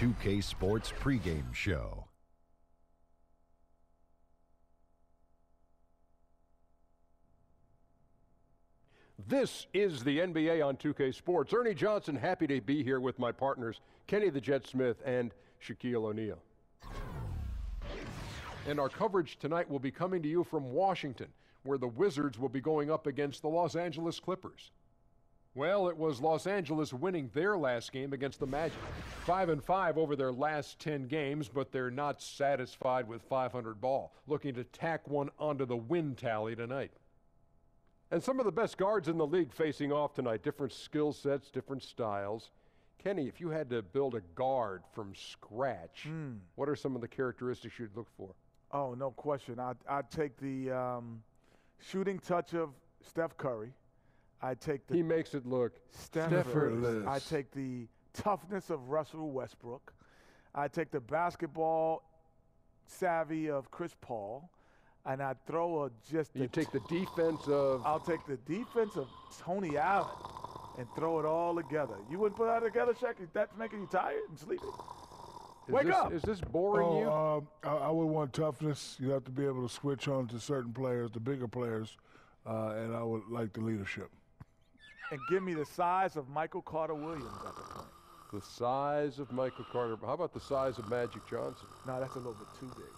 2K Sports pregame show. This is the NBA on 2K Sports. Ernie Johnson, happy to be here with my partners, Kenny the Jet Smith and Shaquille O'Neal. And our coverage tonight will be coming to you from Washington, where the Wizards will be going up against the Los Angeles Clippers. Well, it was Los Angeles winning their last game against the Magic. 5-5 over their last 10 games, but they're not satisfied with 500 ball, looking to tack one onto the win tally tonight. And some of the best guards in the league facing off tonight, different skill sets, different styles. Kenny, if you had to build a guard from scratch, what are some of the characteristics you'd look for? Oh, no question. I'd take the shooting touch of Steph Curry. I'd take the he makes it look effortless. I'd take the toughness of Russell Westbrook. I'd take the basketball savvy of Chris Paul. And I'd throw You take the defense of... I'll take the defense of Tony Allen and throw it all together. You wouldn't put that together, Shaq? That's making you tired and sleepy? Wake up! Is this boring you? I would want toughness. You have to be able to switch on to certain players, the bigger players, and I would like the leadership. And give me the size of Michael Carter-Williams at the point. The size of Michael Carter. How about the size of Magic Johnson? No, that's a little bit too big.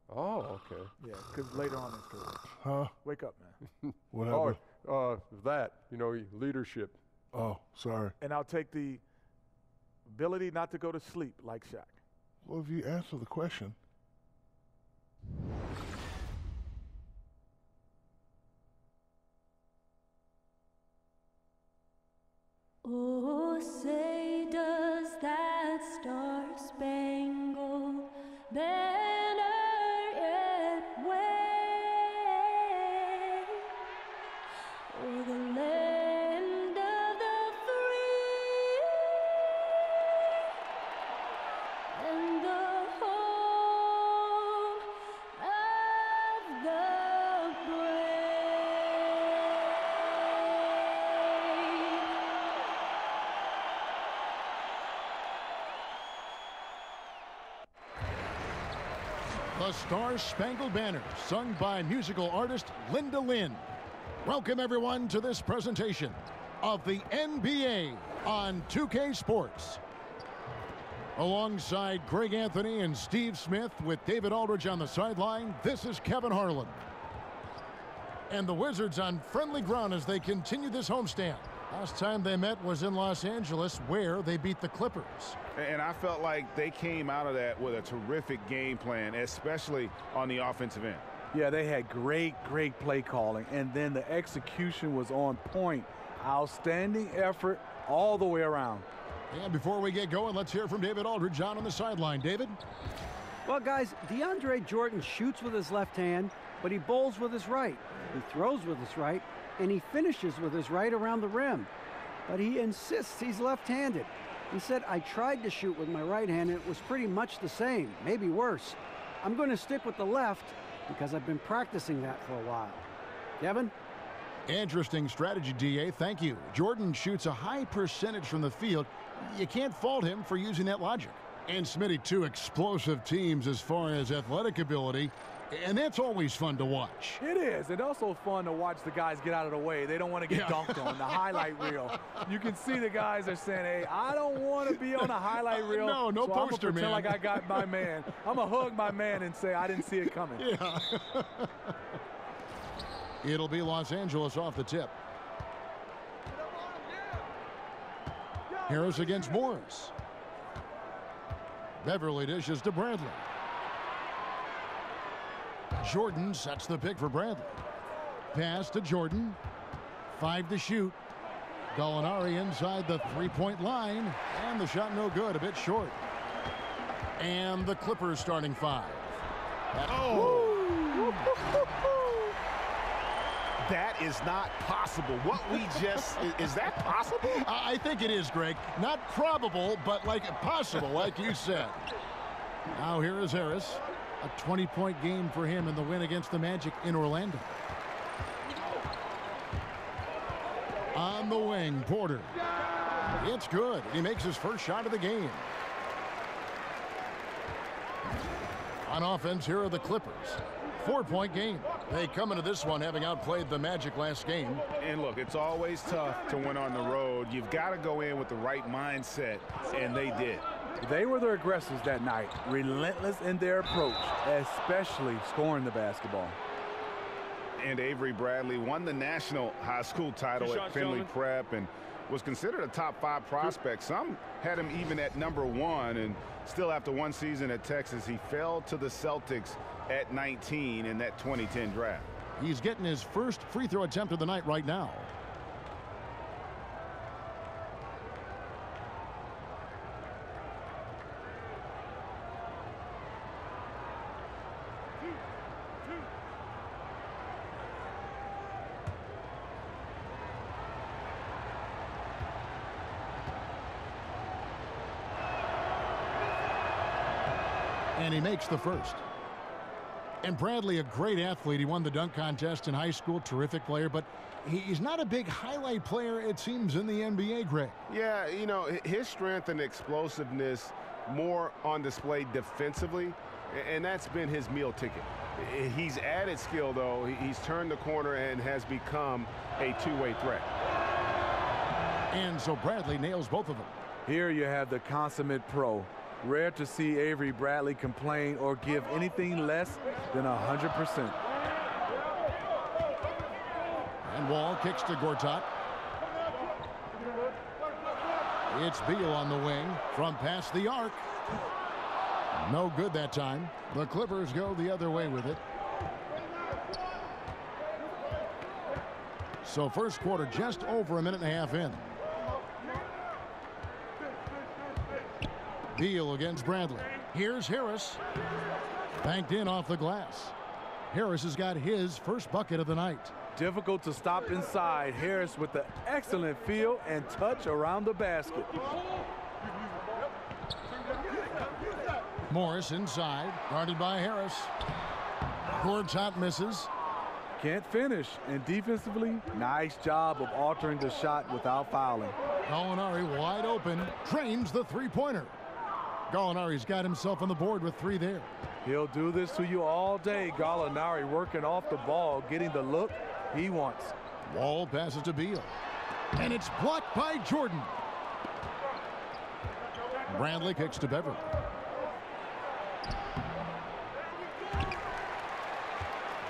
Oh, okay. Yeah, because later on in his career. Huh? Wake up, man. What happened? Leadership. Oh, sorry. And I'll take the ability not to go to sleep like Shaq. Well, if you answer the question. Oh, say does that star-spangled banner yet wave o'er the land of the free and the home of the The Star-Spangled Banner, sung by musical artist Linda Lynn. Welcome, everyone, to this presentation of the NBA on 2K Sports. Alongside Greg Anthony and Steve Smith with David Aldridge on the sideline, this is Kevin Harlan. And the Wizards on friendly ground as they continue this homestand. Last time they met was in Los Angeles, where they beat the Clippers. And I felt like they came out of that with a terrific game plan, especially on the offensive end. Yeah, they had great play calling, and then the execution was on point. Outstanding effort all the way around. And before we get going, let's hear from David Aldridge on the sideline. David? Well, guys, DeAndre Jordan shoots with his left hand, but he bowls with his right. He throws with his right, and he finishes with his right around the rim. But he insists he's left-handed. He said, I tried to shoot with my right hand, and it was pretty much the same, maybe worse. I'm going to stick with the left because I've been practicing that for a while. Kevin? Interesting strategy, DA. Thank you. Jordan shoots a high percentage from the field. You can't fault him for using that logic. And Smitty, two explosive teams as far as athletic ability, and that's always fun to watch. It is. And also fun to watch the guys get out of the way. They don't want to get dunked on, the highlight reel. You can see the guys are saying, hey, I don't want to be on a highlight reel. No so poster, I'm man. pretend like I got my man. I'm going to hug my man and say I didn't see it coming. Yeah. It'll be Los Angeles off the tip. Harris against Morris. Beverly dishes to Bradley. Jordan sets the pick for Bradley. Pass to Jordan. 5 to shoot. Gallinari inside the three-point line. And the shot no good, a bit short. And the Clippers starting 5. That is not possible. Is that possible? I think it is, Greg. Not probable, but possible, like you said. Now here is Harris. A 20-point game for him in the win against the Magic in Orlando. On the wing, Porter. It's good. He makes his first shot of the game. On offense, here are the Clippers. 4-point game. They come into this one having outplayed the Magic last game. And look, it's always tough to win on the road. You've got to go in with the right mindset, and they did. They were the aggressors that night, relentless in their approach, especially scoring the basketball. And Avery Bradley won the national high school title at Findlay Prep and was considered a top 5 prospect. Some had him even at #1, and still after one season at Texas, he fell to the Celtics at 19 in that 2010 draft. He's getting his first free throw attempt of the night right now. And he makes the first. And Bradley, a great athlete. He won the dunk contest in high school, terrific player, but he's not a big highlight player, it seems, in the NBA, Greg. Yeah, you know, his strength and explosiveness more on display defensively, and that's been his meal ticket. He's added skill, though. He's turned the corner and has become a two-way threat. And so Bradley nails both of them. Here you have the consummate pro. Rare to see Avery Bradley complain or give anything less than 100%. And Wall kicks to Gortat. It's Beal on the wing from past the arc. No good that time. The Clippers go the other way with it. So first quarter just over a minute and a half in. Beal against Bradley. Here's Harris. Banked in off the glass. Harris has got his first bucket of the night. Difficult to stop inside. Harris with the excellent feel and touch around the basket. Morris inside, guarded by Harris. Gortat misses. Can't finish. And defensively, nice job of altering the shot without fouling. Gallinari wide open, drains the three-pointer. Gallinari's got himself on the board with 3 there. He'll do this to you all day. Gallinari working off the ball, getting the look he wants. Wall passes to Beal. And it's blocked by Jordan. Bradley kicks to Beverly.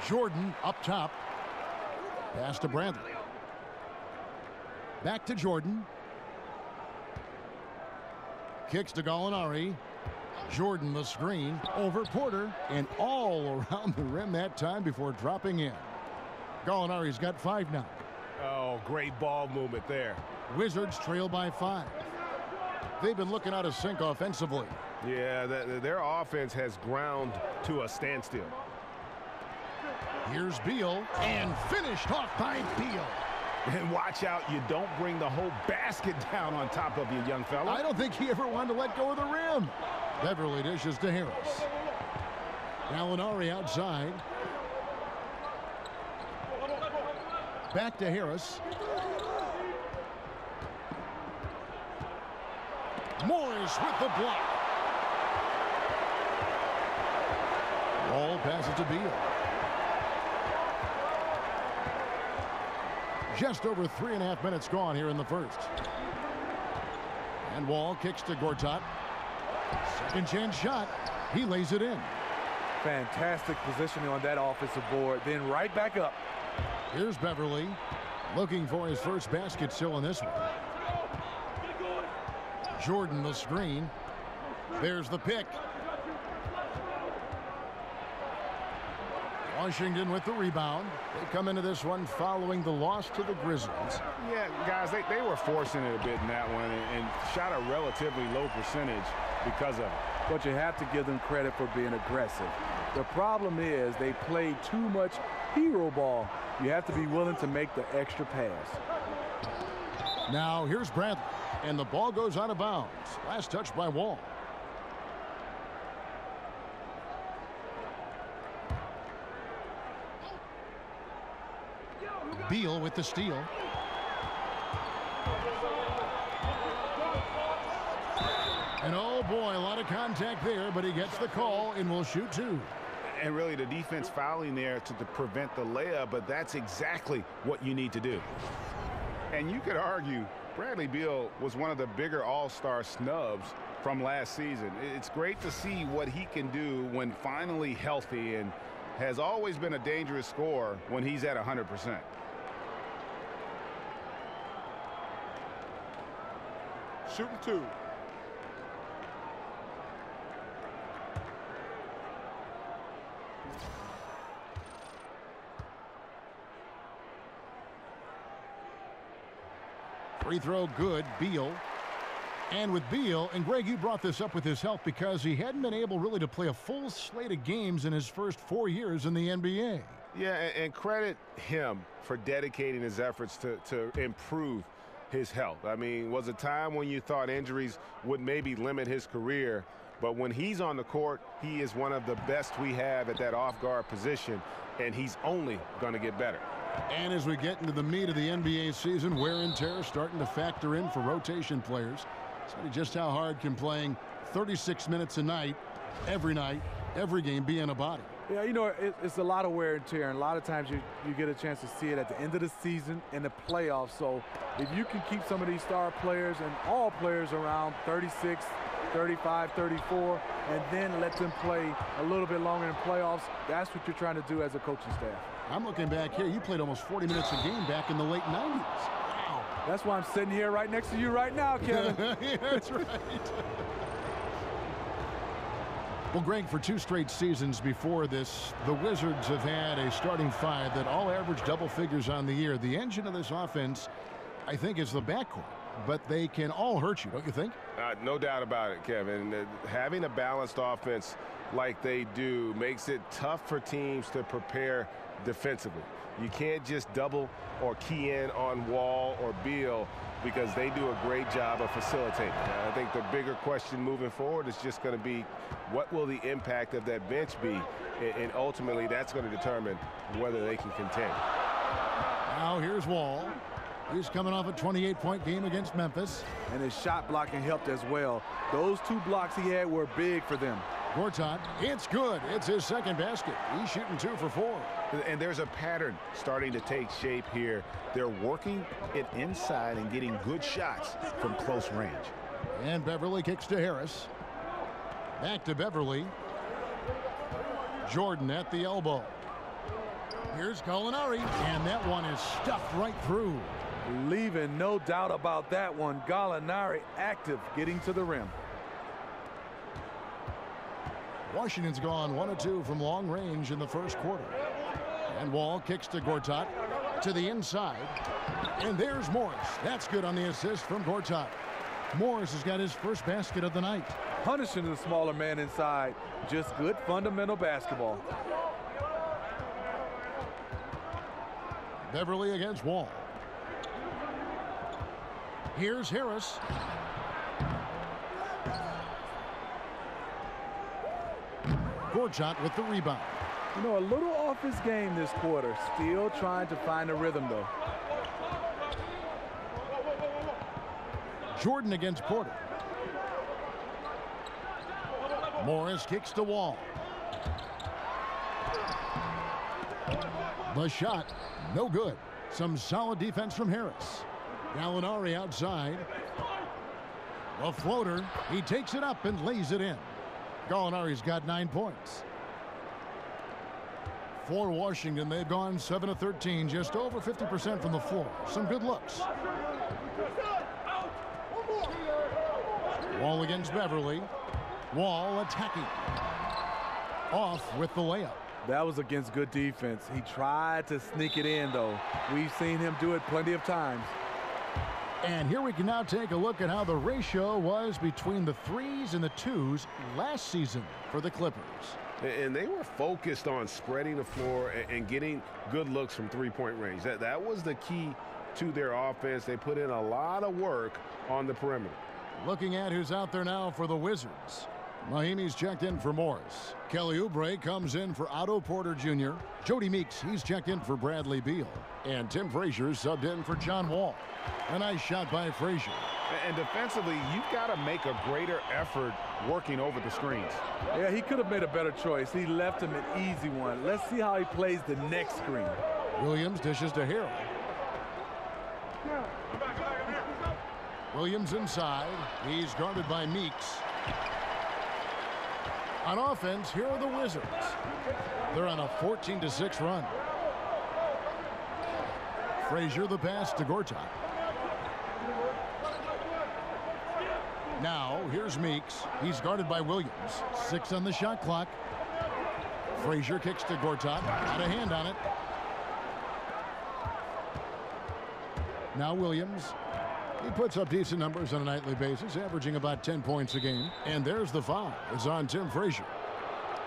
Jordan up top. Pass to Bradley. Back to Jordan. Kicks to Gallinari. Jordan the screen over Porter and all around the rim that time before dropping in. Gallinari's got 5 now. Oh, great ball movement there. Wizards trail by 5. They've been looking out of sync offensively. Yeah, their offense has ground to a standstill. Here's Beal and finished off by Beal. And watch out, you don't bring the whole basket down on top of you, young fella. I don't think he ever wanted to let go of the rim. Beverly dishes to Harris. Gallinari outside. Back to Harris. Morris with the block. Wall passes to Beal. Just over 3.5 minutes gone here in the first. And Wall kicks to Gortat. Second chance shot. He lays it in. Fantastic positioning on that offensive board. Then right back up. Here's Beverly looking for his first basket still in this one. Jordan the screen. There's the pick. Washington with the rebound. They come into this one following the loss to the Grizzlies. Yeah, guys, they were forcing it a bit in that one and shot a relatively low percentage because of it. But you have to give them credit for being aggressive. The problem is they played too much hero ball. You have to be willing to make the extra pass. Now here's Bradley, and the ball goes out of bounds. Last touch by Wall. Beal with the steal. And oh boy, a lot of contact there, but he gets the call and will shoot 2. And really the defense fouling there to prevent the layup, but that's exactly what you need to do. And you could argue Bradley Beal was one of the bigger all-star snubs from last season. It's great to see what he can do when finally healthy, and has always been a dangerous scorer when he's at 100%. Shooting 2. Free throw good, Beal. And with Beal, and Greg, you brought this up with his health because he hadn't been able really to play a full slate of games in his first 4 years in the NBA. Yeah, and credit him for dedicating his efforts to improve his health. I mean, was a time when you thought injuries would maybe limit his career, but when he's on the court, he is one of the best we have at that off-guard position, and he's only going to get better. And as we get into the meat of the NBA season, wear and tear starting to factor in for rotation players. So just how hard can playing 36 minutes a night, every game, be in a body? Yeah, you know, it's a lot of wear and tear, and a lot of times you get a chance to see it at the end of the season in the playoffs. So if you can keep some of these star players and all players around 36, 35, 34, and then let them play a little bit longer in playoffs, that's what you're trying to do as a coaching staff. I'm looking back here. You played almost 40 minutes a game back in the late 90s. Wow. That's why I'm sitting here right next to you right now, Kevin. Yeah, that's right. Well, Greg, for 2 straight seasons before this, the Wizards have had a starting 5 that all average double figures on the year. The engine of this offense, I think, is the backcourt, but they can all hurt you, don't you think? No doubt about it, Kevin. Having a balanced offense like they do makes it tough for teams to prepare defensively. You can't just double or key in on Wall or Beal because they do a great job of facilitating. I think the bigger question moving forward is just going to be what will the impact of that bench be, and ultimately that's going to determine whether they can contend. Now here's Wall. He's coming off a 28-point game against Memphis. And his shot blocking helped as well. Those 2 blocks he had were big for them. Gortat, it's good. It's his second basket. He's shooting 2 for 4. And there's a pattern starting to take shape here. They're working it inside and getting good shots from close range. And Beverly kicks to Harris. Back to Beverly. Jordan at the elbow. Here's Gallinari, and that one is stuffed right through. Leaving no doubt about that one. Gallinari active, getting to the rim. Washington's gone 1 of 2 from long range in the first quarter. And Wall kicks to Gortat to the inside. And there's Morris. That's good on the assist from Gortat. Morris has got his first basket of the night. Punishing the smaller man inside. Just good fundamental basketball. Beverly against Wall. Here's Harris. Gortat with the rebound. You know, a little off his game this quarter. Still trying to find a rhythm, though. Jordan against Porter. Morris kicks to Wall. The shot, no good. Some solid defense from Harris. Gallinari outside. A floater. He takes it up and lays it in. Gallinari's got 9 points. For Washington, they've gone 7 of 13, just over 50% from the floor. Some good looks. Wall against Beverly. Wall attacking. Off with the layup. That was against good defense. He tried to sneak it in, though. We've seen him do it plenty of times. And here we can now take a look at how the ratio was between the 3s and the 2s last season for the Clippers. And they were focused on spreading the floor and getting good looks from three-point range. That was the key to their offense. They put in a lot of work on the perimeter. Looking at who's out there now for the Wizards. Mahimi's checked in for Morris. Kelly Oubre comes in for Otto Porter Jr. Jody Meeks, he's checked in for Bradley Beal. And Tim Frazier subbed in for John Wall. A nice shot by Frazier. And defensively, you've got to make a greater effort working over the screens. Yeah, he could have made a better choice. He left him an easy one. Let's see how he plays the next screen. Williams dishes to Harrell. Williams inside. He's guarded by Meeks. On offense, here are the Wizards. They're on a 14-6 run. Frazier the pass to Gortat. Now, here's Meeks. He's guarded by Williams. 6 on the shot clock. Frazier kicks to Gortat. Got a hand on it. Now Williams. He puts up decent numbers on a nightly basis, averaging about 10 points a game. And there's the foul. It's on Tim Frazier.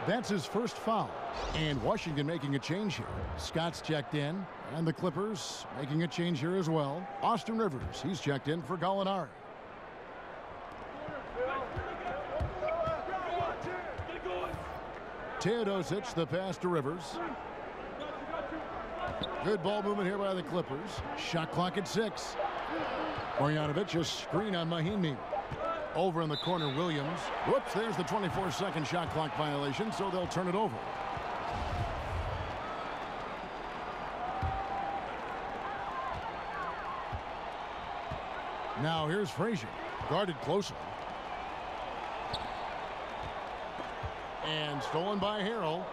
That's his first foul. And Washington making a change here. Scott's checked in, and the Clippers making a change here as well. Austin Rivers, he's checked in for Gallinari. Teodosic, the pass to Rivers. Good ball movement here by the Clippers. Shot clock at 6. Marjanovic, a screen on Mahimi. Over in the corner, Williams. Whoops, there's the 24-second shot clock violation, so they'll turn it over. Now here's Frazier, guarded closely. And stolen by Harrell.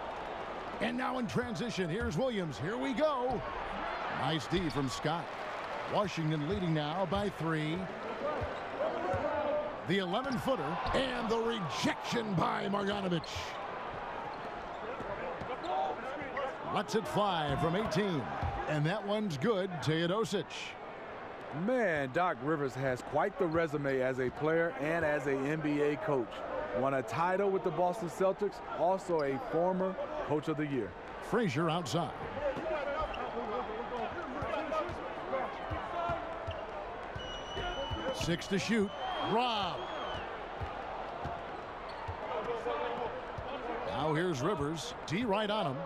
And now in transition, here's Williams. Here we go. Nice D from Scott. Washington leading now by 3. The 11-footer and the rejection by Marjanovic. Lets it fly from 18. And that one's good. Teodosic. Man, Doc Rivers has quite the resume as a player and as an NBA coach. Won a title with the Boston Celtics, also a former Coach of the Year. Frazier outside. Six to shoot. Rob. Now here's Rivers. D right on him.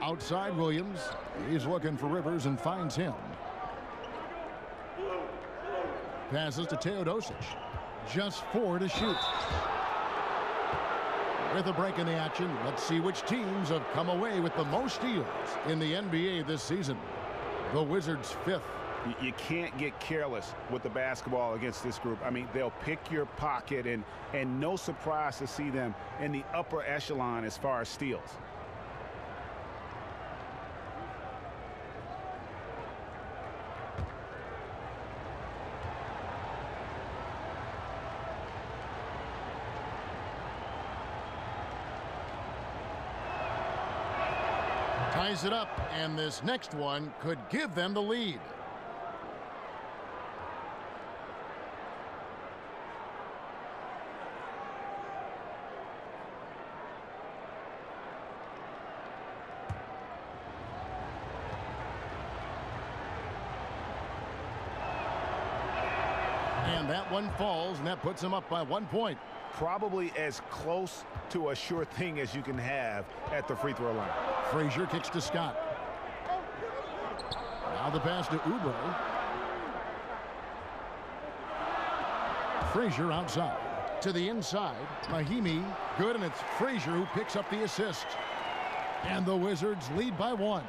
Outside Williams. He's looking for Rivers and finds him. Passes to Teodosic. Just 4 to shoot. With a break in the action, let's see which teams have come away with the most steals in the NBA this season. The Wizards 5th. You can't get careless with the basketball against this group. I mean, they'll pick your pocket, and no surprise to see them in the upper echelon as far as steals. Ties it up, and this next one could give them the lead. And that one falls, and that puts them up by 1 point. Probably as close to a sure thing as you can have at the free throw line. Frazier kicks to Scott. Now the pass to Oubre. Frazier outside. To the inside. Mahimi. Good, and it's Frazier who picks up the assist. And the Wizards lead by 1.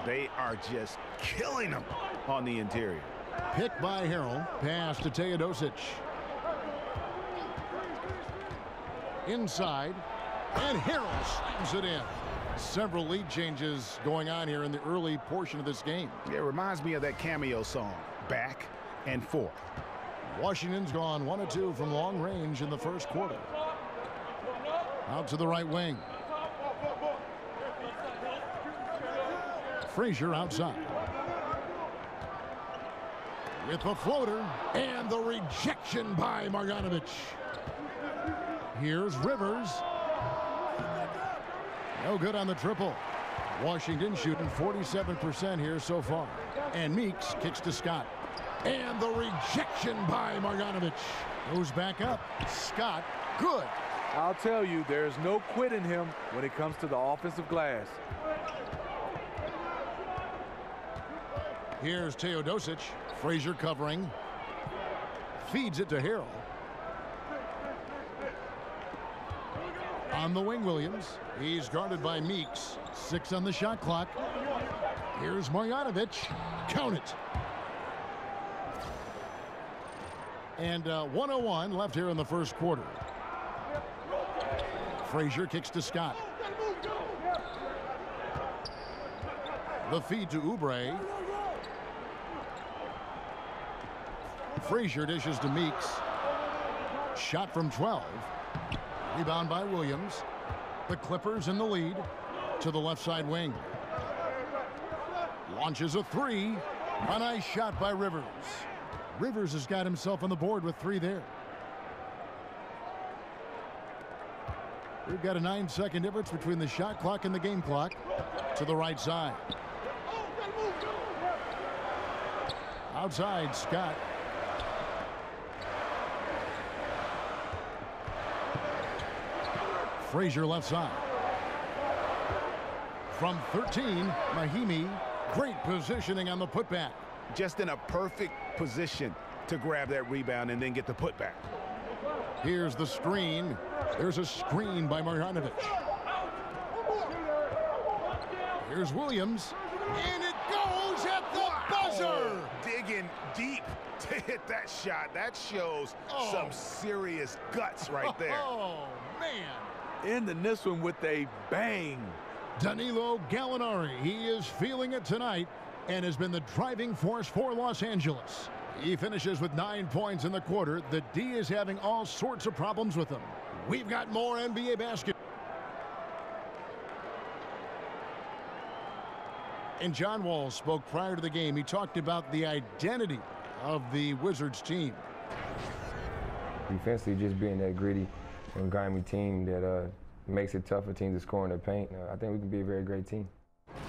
They are just killing them on the interior. Picked by Harrell. Pass to Teodosic. Inside. And Harrell slams it in. Several lead changes going on here in the early portion of this game. It reminds me of that cameo song, Back and Forth. Washington's gone 1 of 2 from long range in the first quarter. Out to the right wing. Frazier outside. With the floater and the rejection by Marjanovic. Here's Rivers. No good on the triple. Washington shooting 47% here so far. And Meeks kicks to Scott. And the rejection by Marjanovic. Goes back up. Scott, good. I'll tell you, there's no quit in him when it comes to the offensive glass. Here's Teodosic. Frazier covering. Feeds it to Harrell. On the wing, Williams. He's guarded by Meeks. 6 on the shot clock. Here's Marjanovic. Count it. And 1:01 left here in the first quarter. Frazier kicks to Scott. The feed to Oubre. Frazier dishes to Meeks. Shot from 12. Rebound by Williams. The Clippers in the lead to the left side wing. Launches a 3. A nice shot by Rivers. Rivers has got himself on the board with 3 there. We've got a 9-second difference between the shot clock and the game clock. To the right side. Outside, Scott. Frazier left side. From 13, Mahimi. Great positioning on the putback. Just in a perfect position to grab that rebound and then get the putback. Here's the screen. There's a screen by Marjanovic. Here's Williams. And it goes at the buzzer. Digging deep to hit that shot. That shows some serious guts right there. Oh, man. Ending this one with a bang. Danilo Gallinari. He is feeling it tonight and has been the driving force for Los Angeles. He finishes with 9 points in the quarter. The D is having all sorts of problems with him. We've got more NBA basketball. And John Wall spoke prior to the game. He talked about the identity of the Wizards team. Defensively, just being that gritty and grimy team that makes it tough for teams to score in the paint. I think we can be a very great team.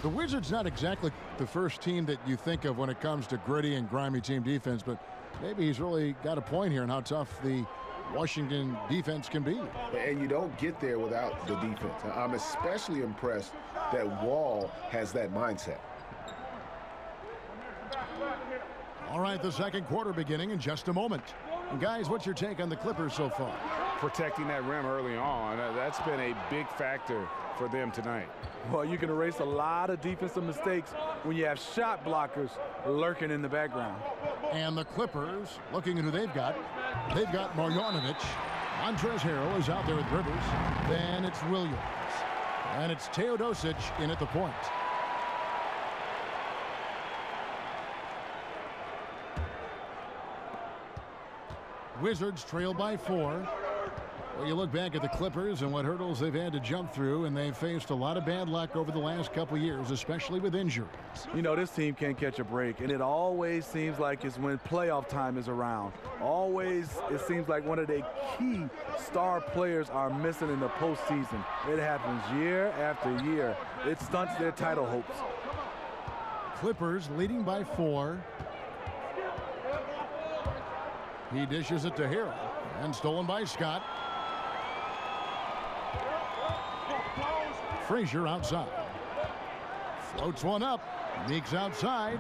The Wizards not exactly the first team that you think of when it comes to gritty and grimy team defense, but maybe he's really got a point here in how tough the Washington defense can be. And you don't get there without the defense. I'm especially impressed that Wall has that mindset. All right, the second quarter beginning in just a moment. And guys, what's your take on the Clippers so far? Protecting that rim early on, that's been a big factor for them tonight. Well, you can erase a lot of defensive mistakes when you have shot blockers lurking in the background. And the Clippers, looking at who they've got Marjanovic. Montrezl Harrell is out there with Rivers. Then it's Williams. And it's Teodosic in at the point. Wizards trail by 4. Well, you look back at the Clippers and what hurdles they've had to jump through, and they've faced a lot of bad luck over the last couple years, especially with injuries. You know, this team can't catch a break, and it always seems like it's when playoff time is around. Always, it seems like one of their key star players are missing in the postseason. It happens year after year. It stunts their title hopes. Clippers leading by 4. He dishes it to Harrell, and stolen by Scott. Frazier outside. Floats one up. Meeks outside.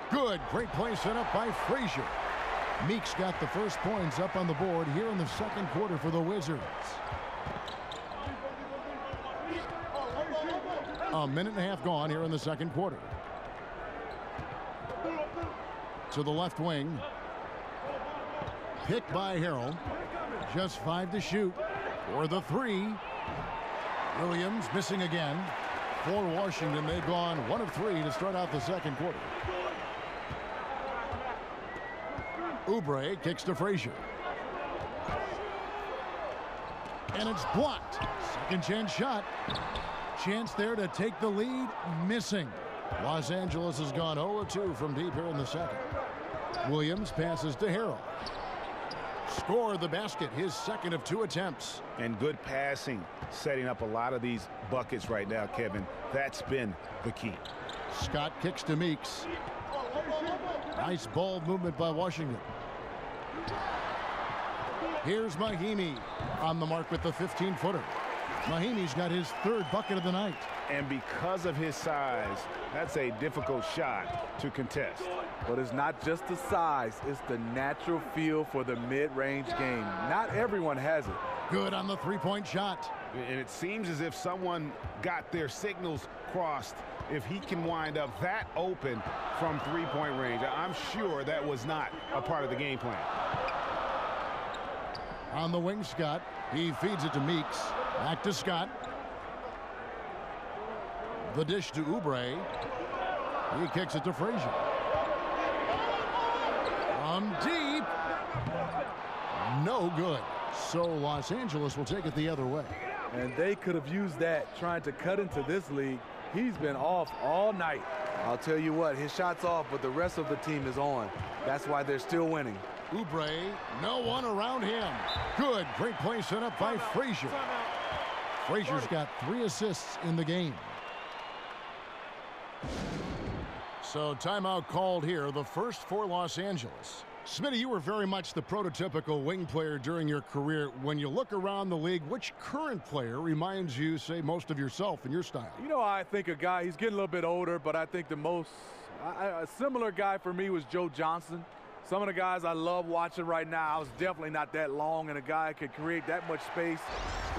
Good. Great play set up by Frazier. Meeks got the first points up on the board here in the second quarter for the Wizards. A minute and a half gone here in the second quarter. To the left wing. Picked by Harrell. Just 5 to shoot for the 3. Williams missing again. For Washington, they've gone 1 of 3 to start out the second quarter. Oubre kicks to Frazier. And it's blocked. Second chance shot. Chance there to take the lead. Missing. Los Angeles has gone 0 of 2 from deep here in the second. Williams passes to Harrell. Scored the basket, his second of 2 attempts. And good passing, setting up a lot of these buckets right now, Kevin. That's been the key. Scott kicks to Meeks. Nice ball movement by Washington. Here's Mahimi on the mark with the 15-footer. Mahimi's got his third bucket of the night. And because of his size, that's a difficult shot to contest. But it's not just the size, it's the natural feel for the mid-range game. Not everyone has it. Good on the three-point shot. And it seems as if someone got their signals crossed. If he can wind up that open from three-point range, I'm sure that was not a part of the game plan. On the wing, Scott. He feeds it to Meeks. Back to Scott. The dish to Oubre. He kicks it to Frazier. From deep. No good. So Los Angeles will take it the other way. And they could have used that trying to cut into this league. He's been off all night. I'll tell you what, his shot's off, but the rest of the team is on. That's why they're still winning. Oubre, no one around him. Good, great play set up by Frazier. Frazier's got 3 assists in the game. So timeout called here, the first for Los Angeles. Smitty, you were very much the prototypical wing player during your career. When you look around the league, which current player reminds you, say, most of yourself and your style? You know, I think a guy, he's getting a little bit older, but I think the most, a similar guy for me was Joe Johnson. Some of the guys I love watching right now, I was definitely not that long, and a guy could create that much space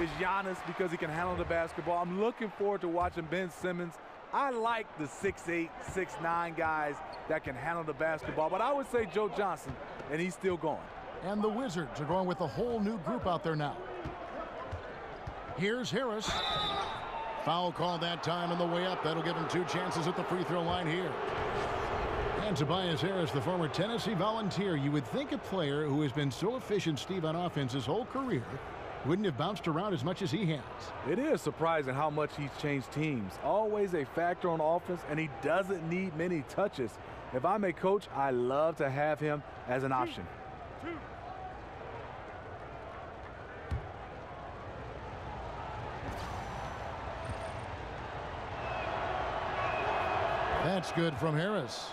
is Giannis because he can handle the basketball. I'm looking forward to watching Ben Simmons. I like the 6'8", 6'9" guys that can handle the basketball, but I would say Joe Johnson, and he's still going. And the Wizards are going with a whole new group out there now. Here's Harris. Foul call that time on the way up. That'll give him 2 chances at the free throw line here. And Tobias Harris, the former Tennessee Volunteer. You would think a player who has been so efficient, Steve, on offense his whole career wouldn't have bounced around as much as he has. It is surprising how much he's changed teams. Always a factor on offense, and he doesn't need many touches. If I'm a coach, I love to have him as an option. That's good from Harris.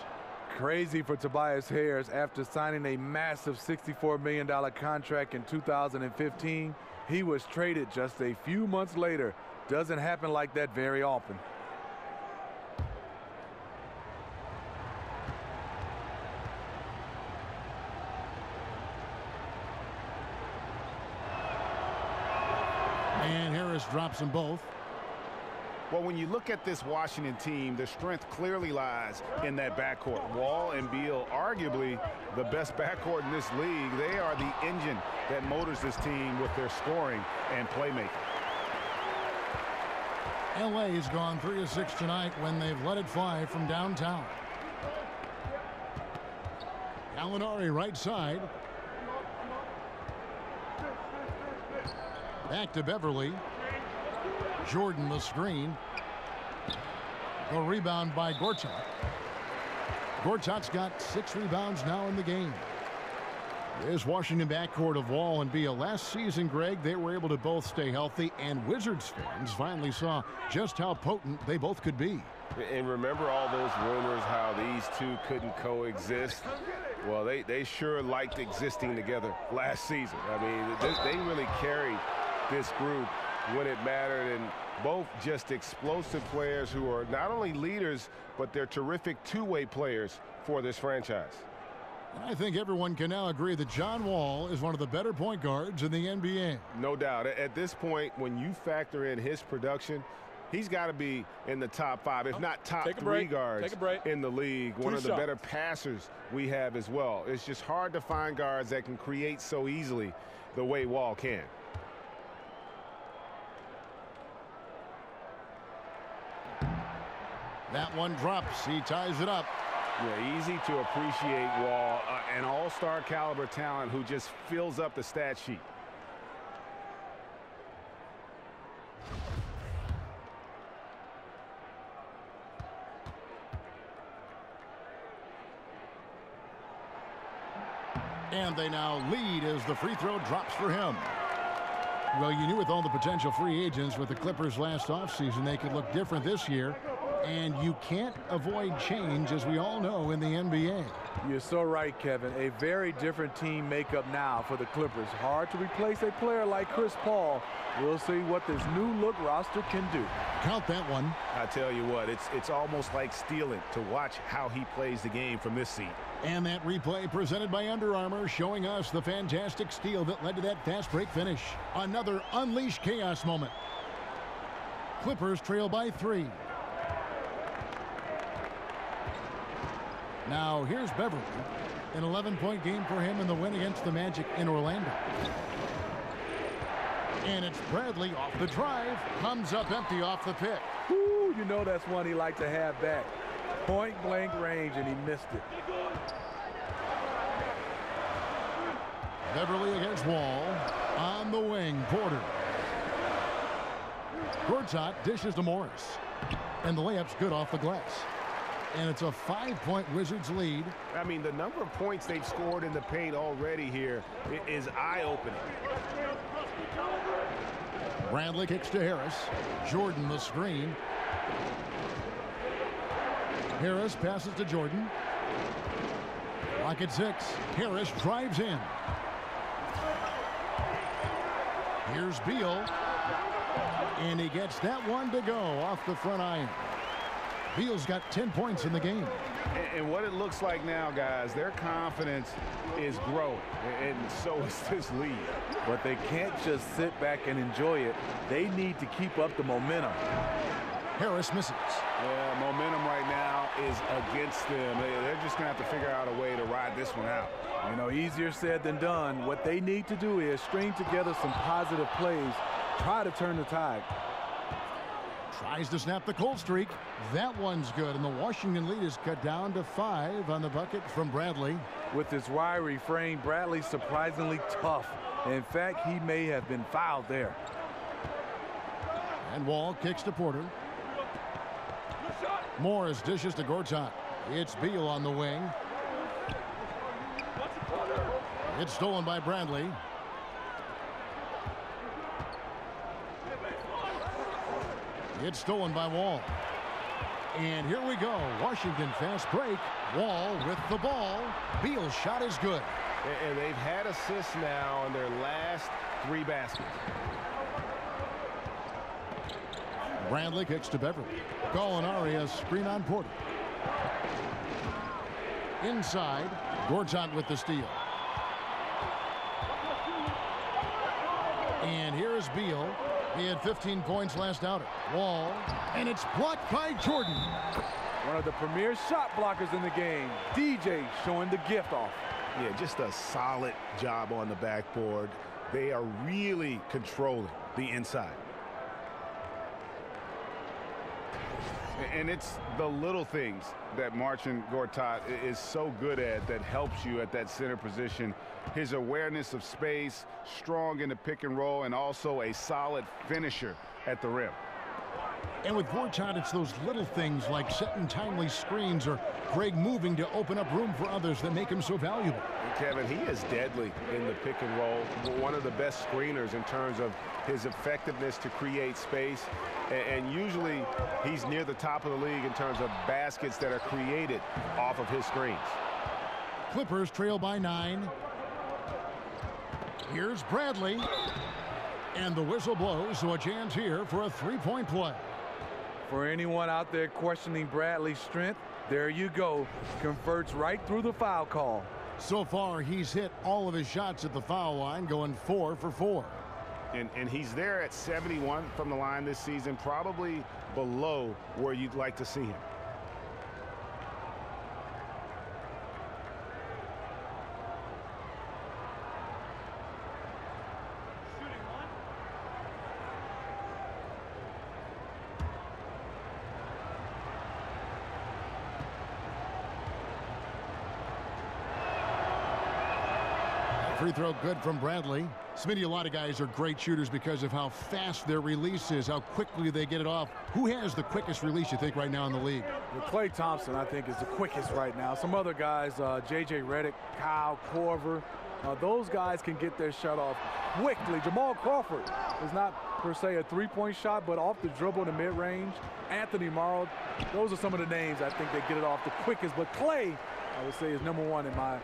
Crazy for Tobias Harris after signing a massive $64 million contract in 2015. He was traded just a few months later. Doesn't happen like that very often. And Harris drops them both. Well, when you look at this Washington team, the strength clearly lies in that backcourt. Wall and Beal, arguably the best backcourt in this league. They are the engine that motors this team with their scoring and playmaking. LA's gone 3 of 6 tonight when they've let it fly from downtown. Gallinari right side. Back to Beverly. Jordan the screen. The rebound by Gortat. Gortat's got 6 rebounds now in the game. This Washington backcourt of Wall and Beal. Last season, Greg, they were able to both stay healthy, and Wizards fans finally saw just how potent they both could be. And remember all those rumors how these two couldn't coexist? Well, they sure liked existing together last season. I mean, they really carried this group when it mattered, and both just explosive players who are not only leaders, but they're terrific two-way players for this franchise. And I think everyone can now agree that John Wall is one of the better point guards in the NBA. No doubt. At this point, when you factor in his production, he's got to be in the top 5, if not top 3 guards in the league. One of the better passers we have as well. It's just hard to find guards that can create so easily the way Wall can. That one drops. He ties it up. Yeah, easy to appreciate Wall, an all-star caliber talent who just fills up the stat sheet. And they now lead as the free throw drops for him. Well, you knew with all the potential free agents with the Clippers last offseason, they could look different this year. And you can't avoid change, as we all know, in the NBA. You're so right, Kevin. A very different team makeup now for the Clippers. Hard to replace a player like Chris Paul. We'll see what this new look roster can do. Count that one. I tell you what, it's almost like stealing to watch how he plays the game from this seat. And that replay presented by Under Armour, showing us the fantastic steal that led to that fast break finish. Another unleashed chaos moment. Clippers trail by 3. Now here's Beverly. An 11-point game for him in the win against the Magic in Orlando. And it's Bradley off the drive. Comes up empty off the pick. Ooh, you know that's one he liked to have back. Point blank range, and he missed it. Beverly against Wall. On the wing, Porter. Gortat dishes to Morris. And the layup's good off the glass. And it's a 5-point Wizards lead. I mean, the number of points they've scored in the paint already here is eye-opening. Bradley kicks to Harris. Jordan the screen. Harris passes to Jordan. Clock at 6. Harris drives in. Here's Beal. And he gets that one to go off the front iron. Beal's got 10 points in the game. And what it looks like now, guys, their confidence is growing, and so is this lead. But they can't just sit back and enjoy it. They need to keep up the momentum. Harris misses. Yeah, momentum right now is against them. They're just going to have to figure out a way to ride this one out. You know, easier said than done. What they need to do is string together some positive plays, try to turn the tide. Tries to snap the cold streak. That one's good, and the Washington lead is cut down to 5 on the bucket from Bradley. With his wiry frame, Bradley's surprisingly tough. In fact, he may have been fouled there. And Wall kicks to Porter. Morris dishes to Gortat. It's Beal on the wing. It's stolen by Bradley. It's stolen by Wall. And here we go. Washington fast break. Wall with the ball. Beal's shot is good. And they've had assists now on their last 3 baskets. Bradley kicks to Beverly. Gallinari has screen on Porter. Inside. Gortat with the steal. And here's Beal. He had 15 points last outing. Wall, and it's blocked by Jordan. One of the premier shot blockers in the game. DJ showing the gift off. Yeah, just a solid job on the backboard. They are really controlling the inside. And it's the little things that Marcin Gortat is so good at that helps you at that center position. His awareness of space, strong in the pick and roll, and also a solid finisher at the rim. And with Gortat, it's those little things like setting timely screens or Greg moving to open up room for others that make him so valuable. Kevin, he is deadly in the pick and roll. One of the best screeners in terms of his effectiveness to create space. And usually he's near the top of the league in terms of baskets that are created off of his screens. Clippers trail by 9. Here's Bradley. And the whistle blows, so a chance here for a 3-point play. For anyone out there questioning Bradley's strength, there you go. Converts right through the foul call. So far, he's hit all of his shots at the foul line, going 4 for 4. And he's there at 71 from the line this season, probably below where you'd like to see him. Free throw good from Bradley. Smitty, a lot of guys are great shooters because of how fast their release is, how quickly they get it off. Who has the quickest release, you think, right now in the league? Well, Klay Thompson, I think, is the quickest right now. Some other guys, J.J. Redick, Kyle Korver, those guys can get their shot off quickly. Jamal Crawford is not per se, a three-point shot, but off the dribble in the mid-range, Anthony Morrow, those are some of the names I think that get it off the quickest. But Clay, I would say, is number one in my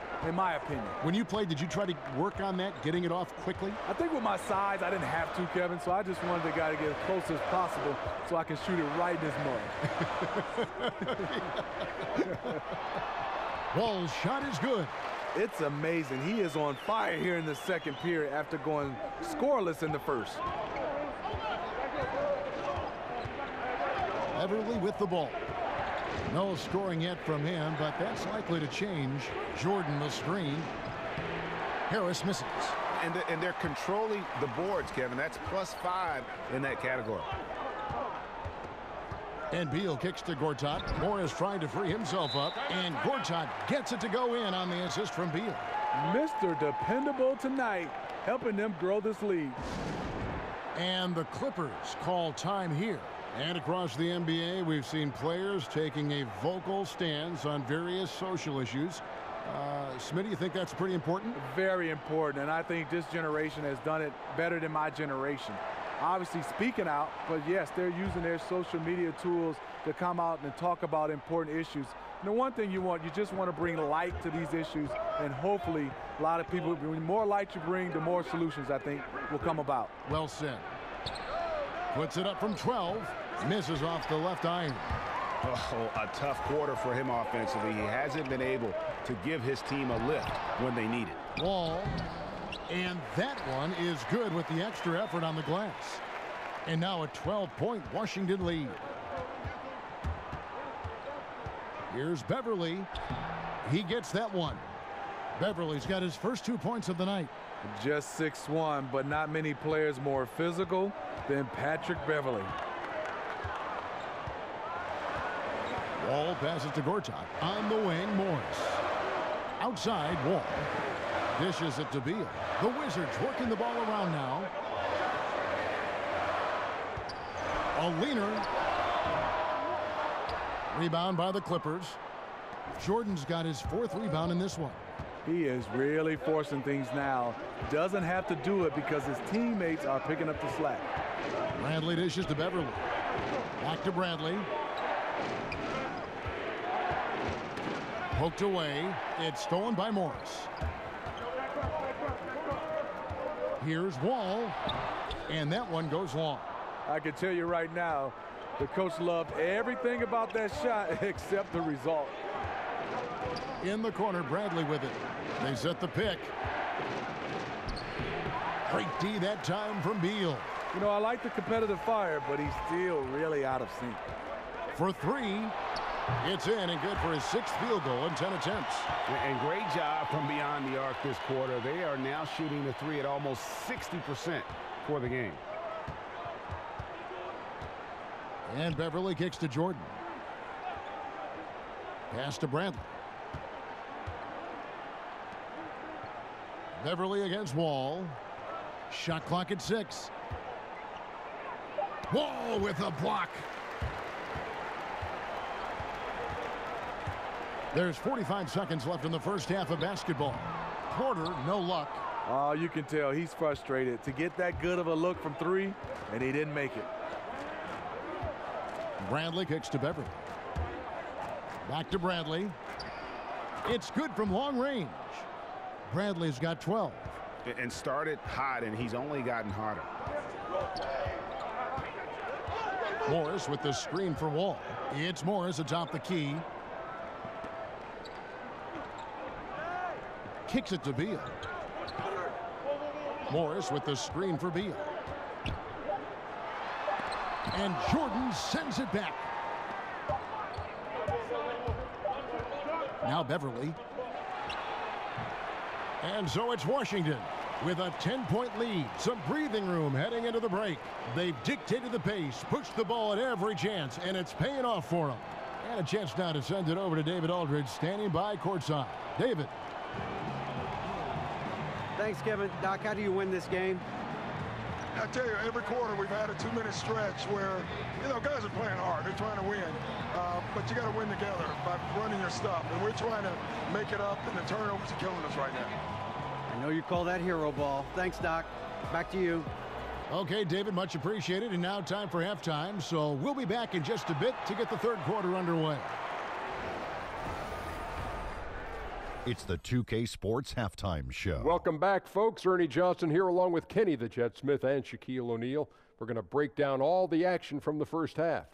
opinion. When you played, did you try to work on that, getting it off quickly? I think with my size, I didn't have to, Kevin, so I just wanted the guy to get as close as possible so I can shoot it right in his mud. Wall's shot is good. It's amazing. He is on fire here in the second period after going scoreless in the first. Beverly with the ball. No scoring yet from him, but that's likely to change. Jordan the screen. Harris misses. And they're controlling the boards, Kevin. That's +5 in that category. And Beal kicks to Gortat. Morris trying to free himself up, and Gortat gets it to go in on the assist from Beal. Mr. Dependable tonight, helping them grow this lead. And the Clippers call time here. And across the NBA, we've seen players taking a vocal stance on various social issues. Smitty, you think that's pretty important? Very important, and I think this generation has done it better than my generation. Obviously speaking out, but yes, they're using their social media tools to come out and talk about important issues. And the one thing you just want to bring light to these issues, and hopefully a lot of people, the more light you bring, the more solutions I think will come about. Well said. Puts it up from 12, misses off the left iron. Oh, a tough quarter for him offensively. He hasn't been able to give his team a lift when they need it. Wall. And that one is good with the extra effort on the glass. And now a 12-point Washington lead. Here's Beverly. He gets that one. Beverly's got his first 2 points of the night. Just 6'1", but not many players more physical than Patrick Beverly. Wall passes to Gortat. On the wing, Morris. Outside, Wall. Dishes it to Beal. The Wizards working the ball around now. A leaner. Rebound by the Clippers. Jordan's got his 4th rebound in this one. He is really forcing things now. Doesn't have to do it because his teammates are picking up the slack. Bradley dishes to Beverly. Back to Bradley. Poked away. It's stolen by Morris. Here's Wall. And that one goes long. I can tell you right now, the coach loved everything about that shot except the result. In the corner, Bradley with it. They set the pick. Great D that time from Beal. You know, I like the competitive fire, but he's still really out of sync. For 3, it's in and good for his 6th field goal in 10 attempts. And great job from beyond the arc this quarter. They are now shooting the 3 at almost 60% for the game. And Beverly kicks to Jordan. Pass to Bradley. Beverly against Wall. Shot clock at 6. Wall with a block. There's 45 seconds left in the first half of basketball. Porter, no luck. Oh, you can tell he's frustrated to get that good of a look from 3, and he didn't make it. Bradley kicks to Beverly. Back to Bradley. It's good from long range. Bradley's got 12. And started hot, and he's only gotten hotter. Morris with the screen for Wall. It's Morris atop the key. Kicks it to Beal. Morris with the screen for Beal. And Jordan sends it back. Now Beverly. And so it's Washington with a 10-point lead. Some breathing room heading into the break. They've dictated the pace, pushed the ball at every chance, and it's paying off for them. And a chance now to send it over to David Aldridge, standing by courtside. David. Thanks, Kevin. Doc, how do you win this game? I tell you, every quarter we've had a 2-minute stretch where, you know, guys are playing hard. They're trying to win. But you got to win together by running your stuff. And we're trying to make it up, and the turnovers are killing us right now. I know you call that hero ball. Thanks, Doc. Back to you. Okay, David, much appreciated. And now time for halftime. So we'll be back in just a bit to get the third quarter underway. It's the 2K Sports Halftime Show. Welcome back, folks. Ernie Johnson here along with Kenny the Jet Smith and Shaquille O'Neal. We're going to break down all the action from the first half.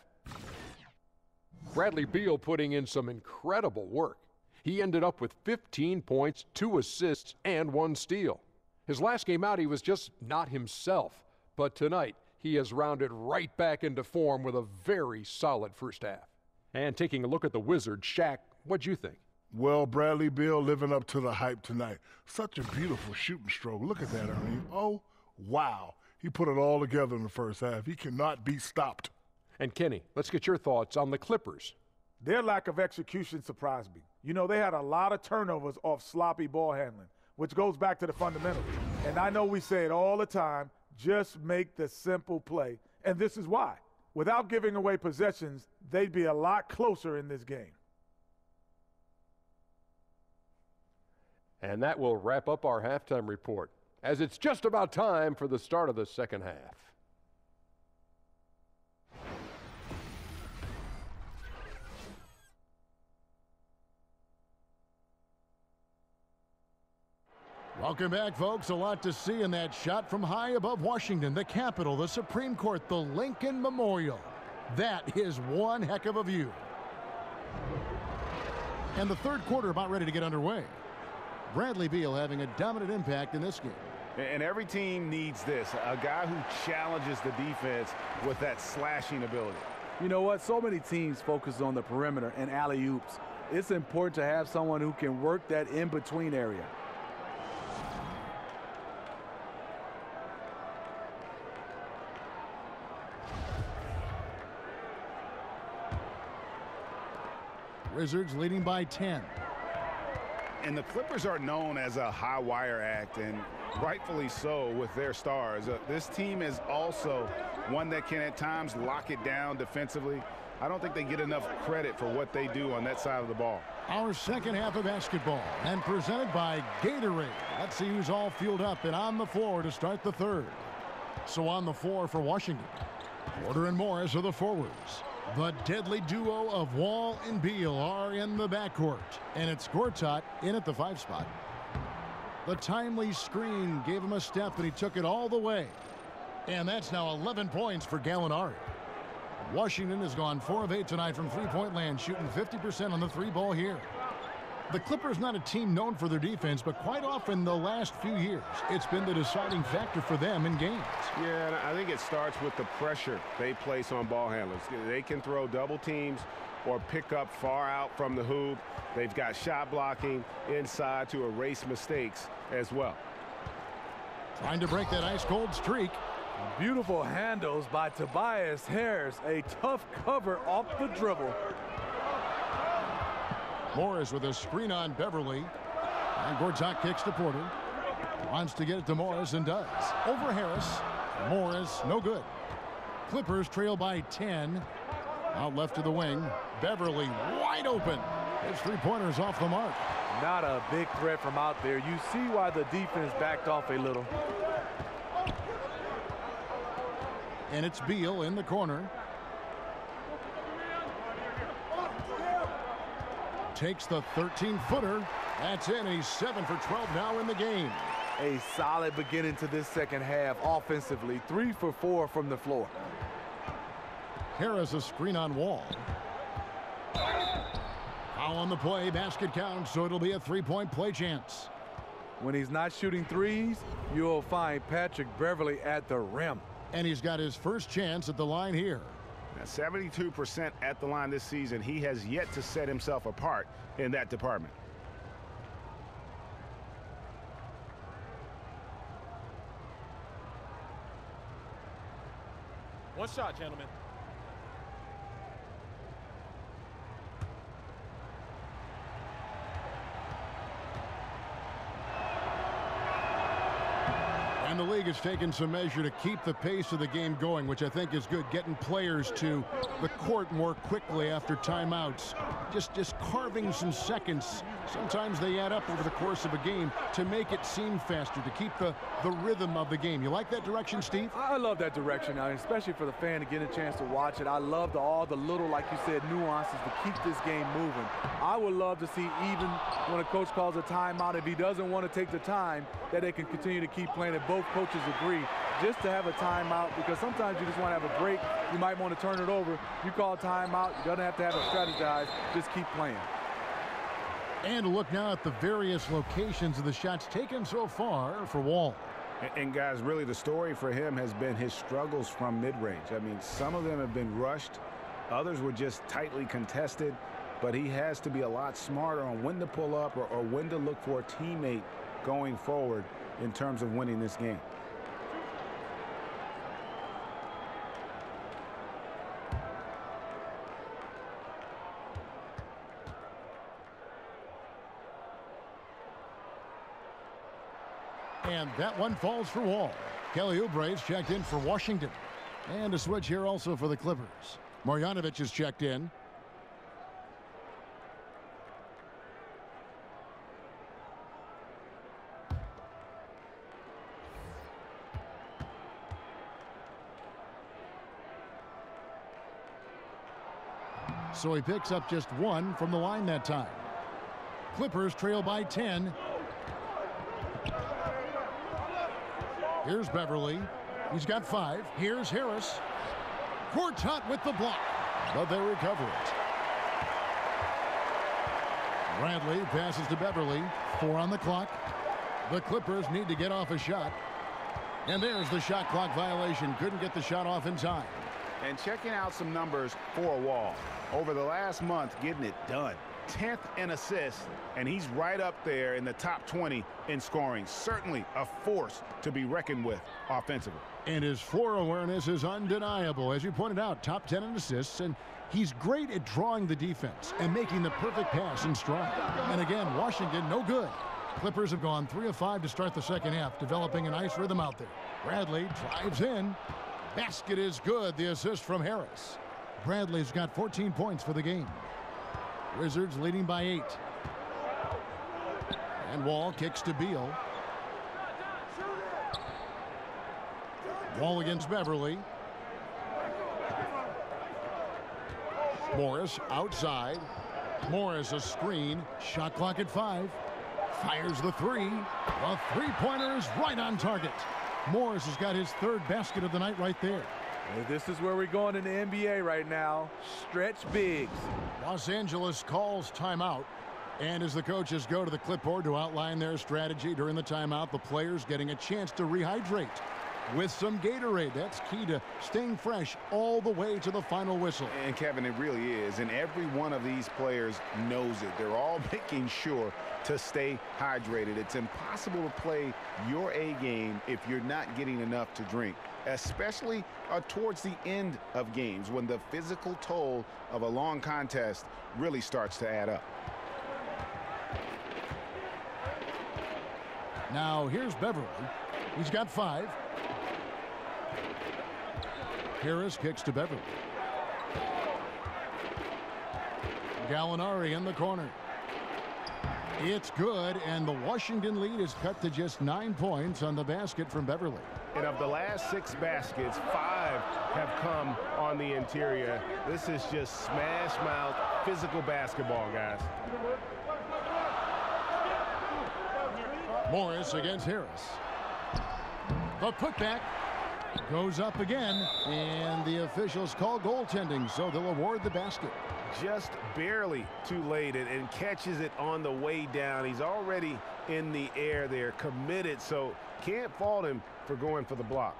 Bradley Beal putting in some incredible work. He ended up with 15 points, 2 assists, and 1 steal. His last game out, he was just not himself. But tonight, he has rounded right back into form with a very solid first half. And taking a look at the Wizards, Shaq, what'd you think? Well, Bradley Beal living up to the hype tonight. Such a beautiful shooting stroke. Look at that, Ernie. Oh, wow. He put it all together in the first half. He cannot be stopped. And Kenny, let's get your thoughts on the Clippers. Their lack of execution surprised me. You know, they had a lot of turnovers off sloppy ball handling, which goes back to the fundamentals. And I know we say it all the time, just make the simple play. And this is why. Without giving away possessions, they'd be a lot closer in this game. And that will wrap up our halftime report, as it's just about time for the start of the second half. Welcome back, folks. A lot to see in that shot from high above Washington, the Capitol, the Supreme Court, the Lincoln Memorial. That is one heck of a view. And the third quarter about ready to get underway. Bradley Beal having a dominant impact in this game. And every team needs this, a guy who challenges the defense with that slashing ability. You know what? So many teams focus on the perimeter and alley-oops. It's important to have someone who can work that in-between area. Wizards leading by 10. And the Clippers are known as a high wire act, and rightfully so with their stars. This team is also one that can at times lock it down defensively. I don't think they get enough credit for what they do on that side of the ball. Our second half of basketball, and presented by Gatorade. Let's see who's all fueled up and on the floor to start the third. So on the floor for Washington, Porter and Morris are the forwards. The deadly duo of Wall and Beal are in the backcourt, and it's Gortat in at the 5 spot. The timely screen gave him a step, and he took it all the way. And that's now 11 points for Gallinari. Washington has gone 4 of 8 tonight from three-point land, shooting 50% on the 3-ball here. The Clippers not a team known for their defense, but quite often the last few years, it's been the deciding factor for them in games. Yeah, and I think it starts with the pressure they place on ball handlers. They can throw double teams or pick up far out from the hoop. They've got shot blocking inside to erase mistakes as well. Trying to break that ice-cold streak. Beautiful handles by Tobias Harris. A tough cover off the dribble. Morris with a screen on Beverly. And Gortat kicks to Porter. Wants to get it to Morris and does. Over Harris. Morris, no good. Clippers trail by 10. Out left to the wing. Beverly wide open. His three-pointers off the mark. Not a big threat from out there. You see why the defense backed off a little. And it's Beal in the corner. Takes the 13-footer. That's in. He's 7 for 12 now in the game. A solid beginning to this second half offensively. 3 for 4 from the floor. Harris a screen on Wall. Foul on the play. Basket counts, so it'll be a 3-point play chance. When he's not shooting threes, you'll find Patrick Beverly at the rim. And he's got his first chance at the line here. 72% at the line this season. He has yet to set himself apart in that department. One shot, gentlemen. And And the league has taken some measure to keep the pace of the game going, which I think is good. Getting players to the court more quickly after timeouts. Just carving some seconds. Sometimes they add up over the course of a game to make it seem faster, to keep the rhythm of the game. You like that direction, Steve? I love that direction, especially for the fan to get a chance to watch it. I love all the little, like you said, nuances to keep this game moving. I would love to see, even when a coach calls a timeout, if he doesn't want to take the time, that they can continue to keep playing, and both coaches agree just to have a timeout, because sometimes you just want to have a break. You might want to turn it over. You call a timeout, you don't have to have to strategize, just keep playing. And look now at the various locations of the shots taken so far for Wall. And guys, really the story for him has been his struggles from mid-range. I mean, some of them have been rushed. Others were just tightly contested. But he has to be a lot smarter on when to pull up or when to look for a teammate going forward in terms of winning this game. And that one falls for Wall. Kelly Oubre's checked in for Washington. And a switch here also for the Clippers. Marjanovic is checked in. So he picks up just one from the line that time. Clippers trail by 10. Here's Beverly. He's got 5. Here's Harris. Gortat with the block, but they recover it. Bradley passes to Beverly. 4 on the clock. The Clippers need to get off a shot. And there's the shot clock violation. Couldn't get the shot off in time. And checking out some numbers for Wall. Over the last month, getting it done. 10th in assists, and he's right up there in the top 20 in scoring. Certainly a force to be reckoned with offensively. And his floor awareness is undeniable. As you pointed out, top 10 in assists, and he's great at drawing the defense and making the perfect pass in stride. And again, Washington, no good. Clippers have gone 3 of 5 to start the second half, developing a nice rhythm out there. Bradley drives in. Basket is good. The assist from Harris. Bradley's got 14 points for the game. Wizards leading by 8. And Wall kicks to Beal. Wall against Beverly. Morris outside. Morris a screen. Shot clock at 5. Fires the 3. The three-pointer is right on target. Morris has got his 3rd basket of the night right there. Well, this is where we're going in the NBA right now. Stretch bigs. Los Angeles calls timeout. And as the coaches go to the clipboard to outline their strategy during the timeout, the players getting a chance to rehydrate with some Gatorade. That's key to staying fresh all the way to the final whistle. And Kevin, it really is. And every one of these players knows it. They're all making sure to stay hydrated. It's impossible to play your A game if you're not getting enough to drink, especially towards the end of games when the physical toll of a long contest really starts to add up. Now here's Beverly. He's got 5. Harris kicks to Beverly. Gallinari in the corner. It's good, and the Washington lead is cut to just 9 points on the basket from Beverly. And of the last 6 baskets, 5 have come on the interior. This is just smash mouth physical basketball, guys. Morris against Harris. The putback goes up again, and the officials call goaltending, so they'll award the basket. Just barely too late, and catches it on the way down. He's already in the air there, committed, so can't fault him for going for the block.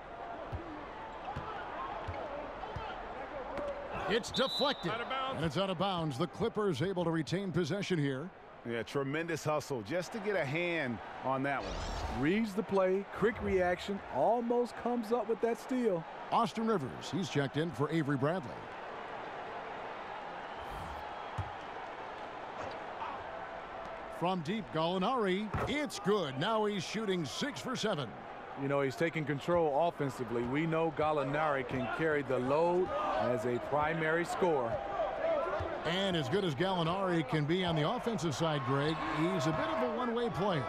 It's deflected, and it's out of bounds. The Clippers able to retain possession here. Yeah, tremendous hustle just to get a hand on that one. Reads the play, quick reaction, almost comes up with that steal. Austin Rivers, he's checked in for Avery Bradley. From deep, Gallinari, it's good. Now he's shooting 6 for 7. You know, he's taking control offensively. We know Gallinari can carry the load as a primary scorer. And as good as Gallinari can be on the offensive side, Greg, he's a bit of a one-way player.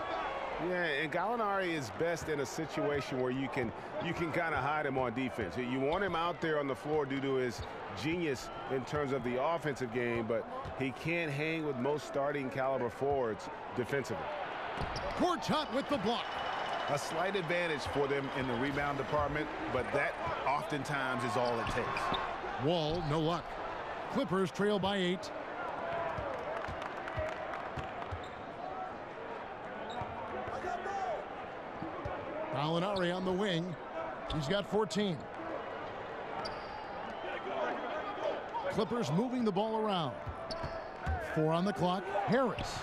Yeah, and Gallinari is best in a situation where you can kind of hide him on defense. You want him out there on the floor due to his genius in terms of the offensive game, but he can't hang with most starting caliber forwards defensively. Gortat with the block. A slight advantage for them in the rebound department, but that oftentimes is all it takes. Wall, no luck. Clippers trail by 8. Gallinari on the wing. He's got 14. Clippers moving the ball around. 4 on the clock. Harris.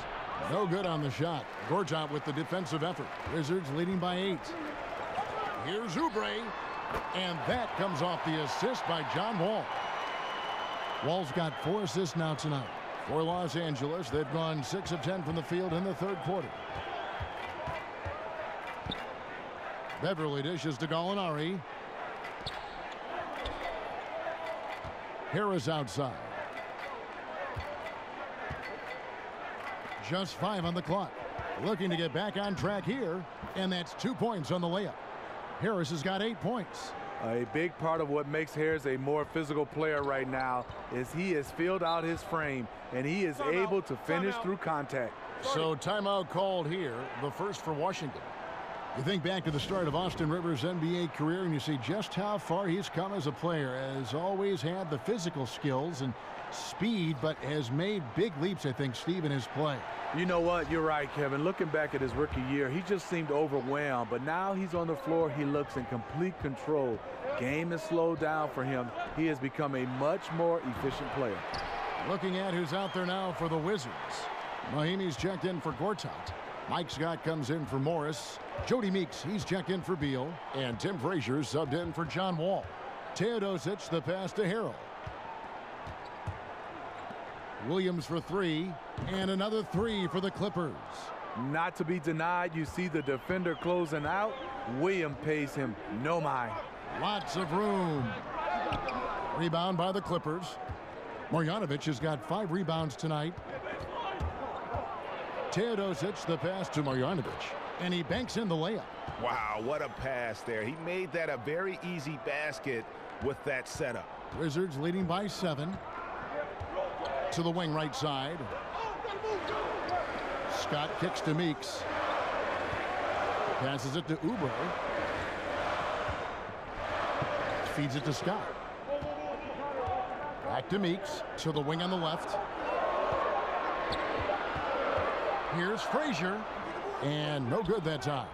No good on the shot. Gortat with the defensive effort. Wizards leading by 8. Here's Oubre. And that comes off the assist by John Wall. Wall's got 4 assists now tonight. For Los Angeles, they've gone 6 of 10 from the field in the third quarter. Beverly dishes to Gallinari. Harris outside. Just 5 on the clock. Looking to get back on track here, and that's 2 points on the layup. Harris has got 8 points. A big part of what makes Harris a more physical player right now is he has filled out his frame, and he is able to finish through contact. So timeout called here, the first for Washington. You think back to the start of Austin Rivers' NBA career, and you see just how far he's come as a player. Has always had the physical skills and speed, but has made big leaps, I think, Steve, in his play. You know what? You're right, Kevin. Looking back at his rookie year, he just seemed overwhelmed. But now he's on the floor. He looks in complete control. Game has slowed down for him. He has become a much more efficient player. Looking at who's out there now for the Wizards. Mahimi's checked in for Gortat. Mike Scott comes in for Morris. Jody Meeks, he's checked in for Beal. And Tim Frazier subbed in for John Wall. Teodosic, the pass to Harrell. Williams for 3, and another 3 for the Clippers. Not to be denied, you see the defender closing out. Williams pays him no mind. Lots of room. Rebound by the Clippers. Marjanovic has got 5 rebounds tonight. Teodosic, the pass to Marjanovic, and he banks in the layup. Wow, what a pass there. He made that a very easy basket with that setup. Wizards leading by 7. To the wing right side. Scott kicks to Meeks. Passes it to Oubre. Feeds it to Scott. Back to Meeks. To the wing on the left. Here's Frazier. And no good that time.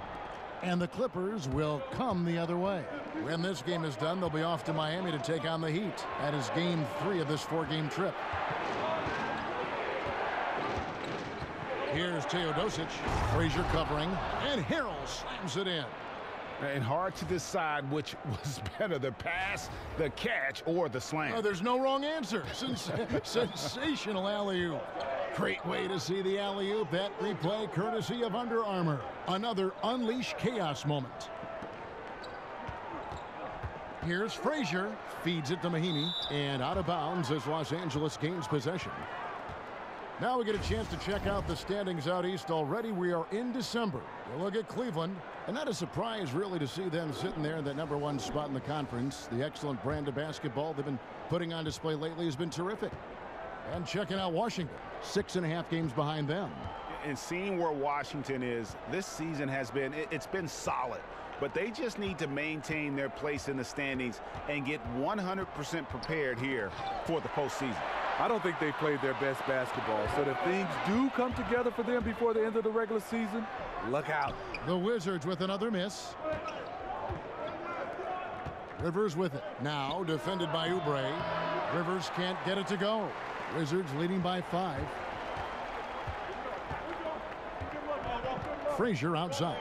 And the Clippers will come the other way. When this game is done, they'll be off to Miami to take on the Heat. That is game 3 of this 4-game trip. Here's Teodosic. Frazier covering. And Harrell slams it in. And hard to decide which was better, the pass, the catch, or the slam. Oh, there's no wrong answer. Sensational alley-oop. Great way to see the alley-oop. That replay courtesy of Under Armour. Another Unleash Chaos moment. Here's Frazier. Feeds it to Mahimi. And out of bounds as Los Angeles gains possession. Now we get a chance to check out the standings out east. Already we are in December. We'll look at Cleveland. And not a surprise, really, to see them sitting there in that #1 spot in the conference. The excellent brand of basketball they've been putting on display lately has been terrific. And checking out Washington, 6.5 games behind them. And seeing where Washington is, this season has been, it's been solid. But they just need to maintain their place in the standings and get 100% prepared here for the postseason. I don't think they've played their best basketball. So if things do come together for them before the end of the regular season, look out. The Wizards with another miss. Rivers with it. Now defended by Oubre. Rivers can't get it to go. Wizards leading by 5. Frazier outside.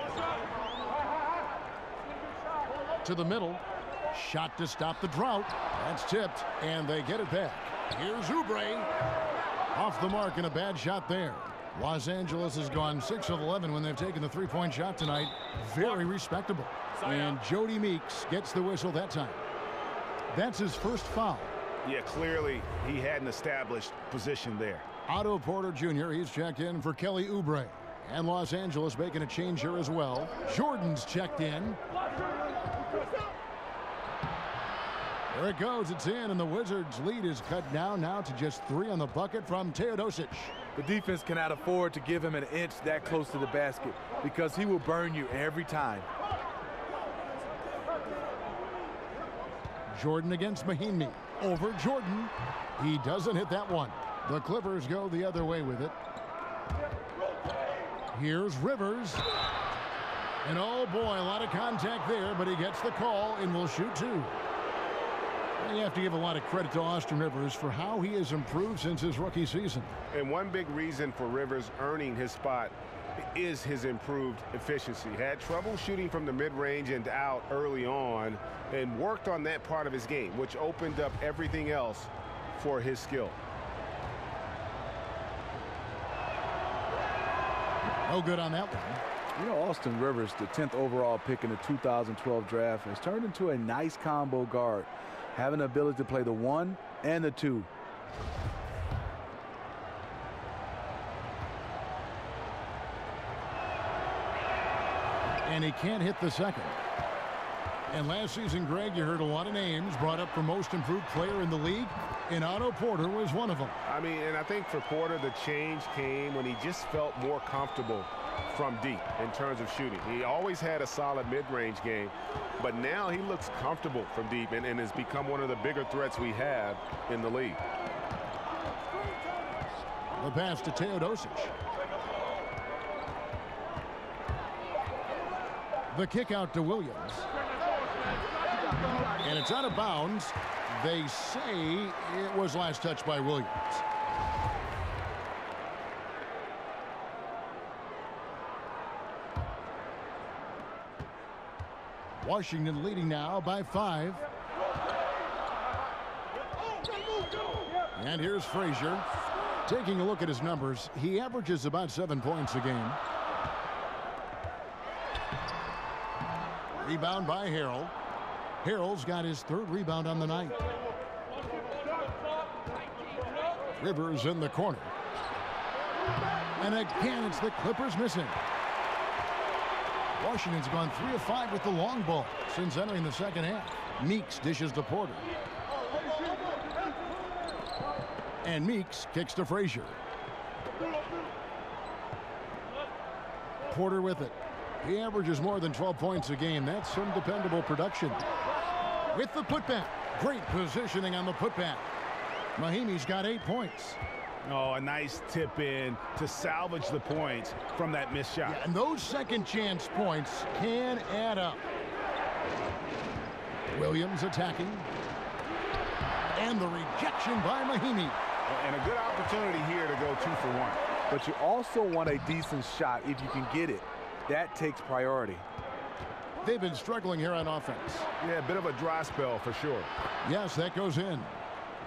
To the middle. Shot to stop the drought. That's tipped, and they get it back. Here's Oubre. Off the mark and a bad shot there. Los Angeles has gone 6 of 11 when they've taken the three-point shot tonight. Very respectable. And Jody Meeks gets the whistle that time. That's his first foul. Yeah, clearly he had an established position there. Otto Porter Jr., he's checked in for Kelly Oubre. And Los Angeles making a change here as well. Jordan's checked in. There it goes, it's in, and the Wizards' lead is cut down now to just 3 on the bucket from Teodosic. The defense cannot afford to give him an inch that close to the basket because he will burn you every time. Jordan against Mahinmi. Over Jordan. He doesn't hit that one. The Clippers go the other way with it. Here's Rivers. And oh boy, a lot of contact there, but he gets the call and will shoot 2. You have to give a lot of credit to Austin Rivers for how he has improved since his rookie season. And one big reason for Rivers earning his spot is his improved efficiency. Had trouble shooting from the mid-range and out early on and worked on that part of his game, which opened up everything else for his skill. No good on that one. You know, Austin Rivers, the 10th overall pick in the 2012 draft, has turned into a nice combo guard, having the ability to play the 1 and the 2. And he can't hit the second. And last season, Greg, you heard a lot of names brought up for most improved player in the league, and Otto Porter was one of them. I mean, and I think for Porter, the change came when he just felt more comfortable from deep in terms of shooting. He always had a solid mid-range game, but now he looks comfortable from deep and has become one of the bigger threats we have in the league. The pass to Teodosic. The kick out to Williams. And it's out of bounds. They say it was last touched by Williams. Washington leading now by 5. And here's Frazier. Taking a look at his numbers, he averages about 7 points a game. Rebound by Harrell. Harrell's got his 3rd rebound on the night. Rivers in the corner. And again, it's the Clippers missing. Washington's gone 3 of 5 with the long ball since entering the second half. Meeks dishes to Porter. And Meeks kicks to Frazier. Porter with it. He averages more than 12 points a game. That's some dependable production. With the putback. Great positioning on the putback. Mahinmi's got 8 points. Oh, a nice tip in to salvage the points from that missed shot. Yeah, and those second chance points can add up. Williams attacking. And the rejection by Mahinmi. And a good opportunity here to go 2 for 1. But you also want a decent shot if you can get it. That takes priority. They've been struggling here on offense. Yeah, a bit of a dry spell for sure. Yes, that goes in.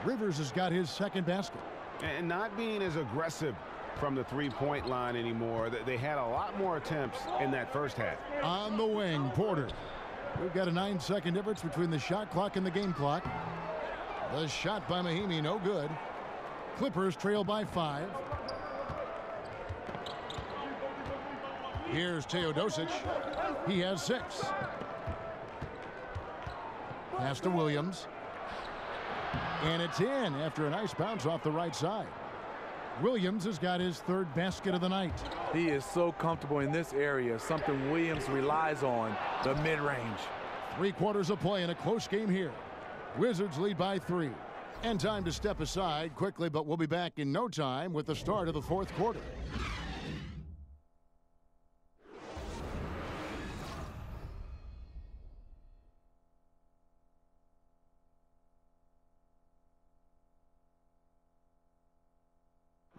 Rivers has got his 2nd basket. And not being as aggressive from the three-point line anymore. They had a lot more attempts in that first half. On the wing, Porter. We've got a 9-second difference between the shot clock and the game clock. The shot by Mahinmi, no good. Clippers trail by 5. Here's Teodosic. He has 6. Pass to Williams. And it's in after a nice bounce off the right side. Williams has got his 3rd basket of the night. He is so comfortable in this area, something Williams relies on, the mid-range. 3 quarters of play in a close game here. Wizards lead by 3. And time to step aside quickly, but we'll be back in no time with the start of the 4th quarter.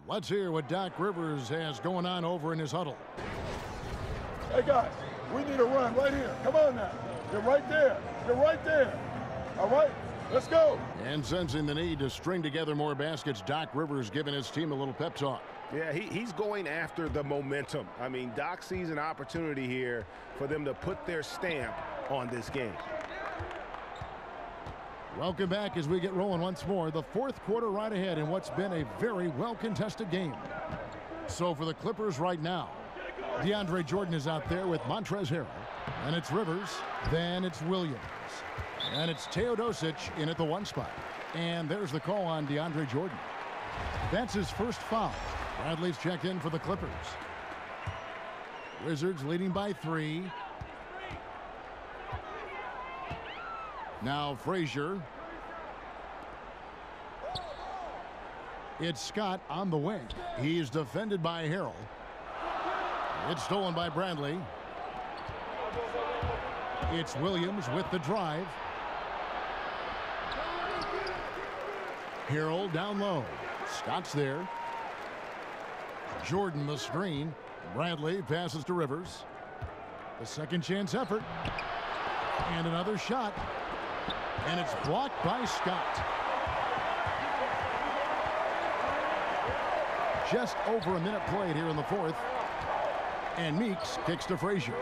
Let's hear what Doc Rivers has going on over in his huddle. Hey, guys, we need a run right here. Come on now. You're right there. You're right there. All right? Let's go. And sensing the need to string together more baskets, Doc Rivers giving his team a little pep talk. Yeah, he's going after the momentum. I mean, Doc sees an opportunity here for them to put their stamp on this game. Welcome back as we get rolling once more. The fourth quarter right ahead in what's been a very well-contested game. So for the Clippers right now, DeAndre Jordan is out there with Montrezl Harrell. And it's Rivers. Then it's Williams. And it's Teodosic in at the 1 spot. And there's the call on DeAndre Jordan. That's his first foul. Bradley's checked in for the Clippers. Wizards leading by 3. Now Frazier. It's Scott on the wing. He's defended by Harrell. It's stolen by Bradley. It's Williams with the drive. Harrell down low. Scott's there. Jordan the screen. Bradley passes to Rivers. The second chance effort. And another shot. And it's blocked by Scott. Just over a minute played here in the fourth. And Meeks kicks to Frazier.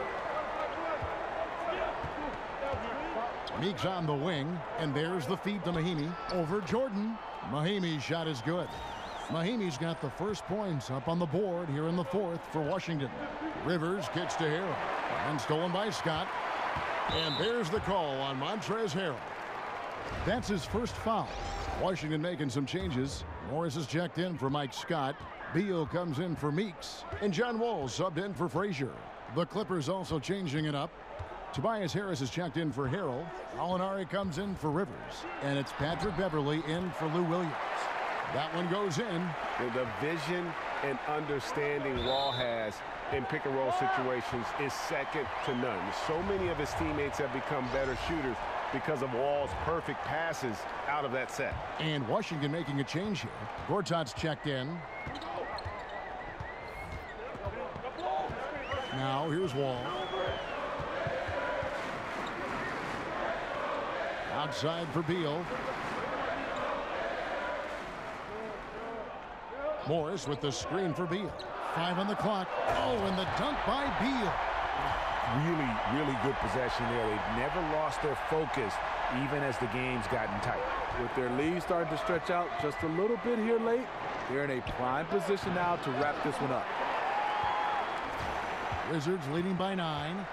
Meeks on the wing, and there's the feed to Mahinmi over Jordan. Mahinmi's shot is good. Mahinmi's got the first points up on the board here in the fourth for Washington. Rivers kicks to Harrell, and stolen by Scott. And there's the call on Montrezl Harrell. That's his first foul. Washington making some changes. Morris is checked in for Mike Scott. Beal comes in for Meeks, and John Wall subbed in for Frazier. The Clippers also changing it up. Tobias Harris is checked in for Harrell. Gallinari comes in for Rivers. And it's Patrick Beverley in for Lou Williams. That one goes in. The vision and understanding Wall has in pick-and-roll situations is second to none. So many of his teammates have become better shooters because of Wall's perfect passes out of that set. And Washington making a change here. Gortat's checked in. Now here's Wall. Outside for Beal. Morris with the screen for Beal. 5 on the clock. Oh, and the dunk by Beal. Really good possession there. They've never lost their focus, even as the game's gotten tight. With their lead starting to stretch out just a little bit here late, they're in a prime position now to wrap this one up. Wizards leading by 9.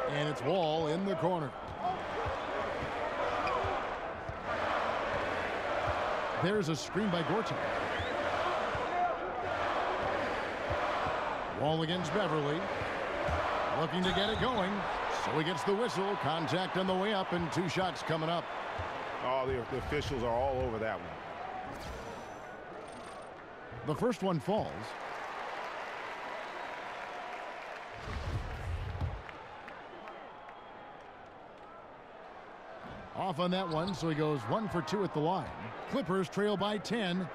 And it's Wall in the corner. There's a screen by Gortat. Wall against Beverley. Looking to get it going. So he gets the whistle. Contact on the way up, and 2 shots coming up. Oh, the officials are all over that one. The first one falls. Off on that one, so he goes 1 for 2 at the line. Clippers trail by 10.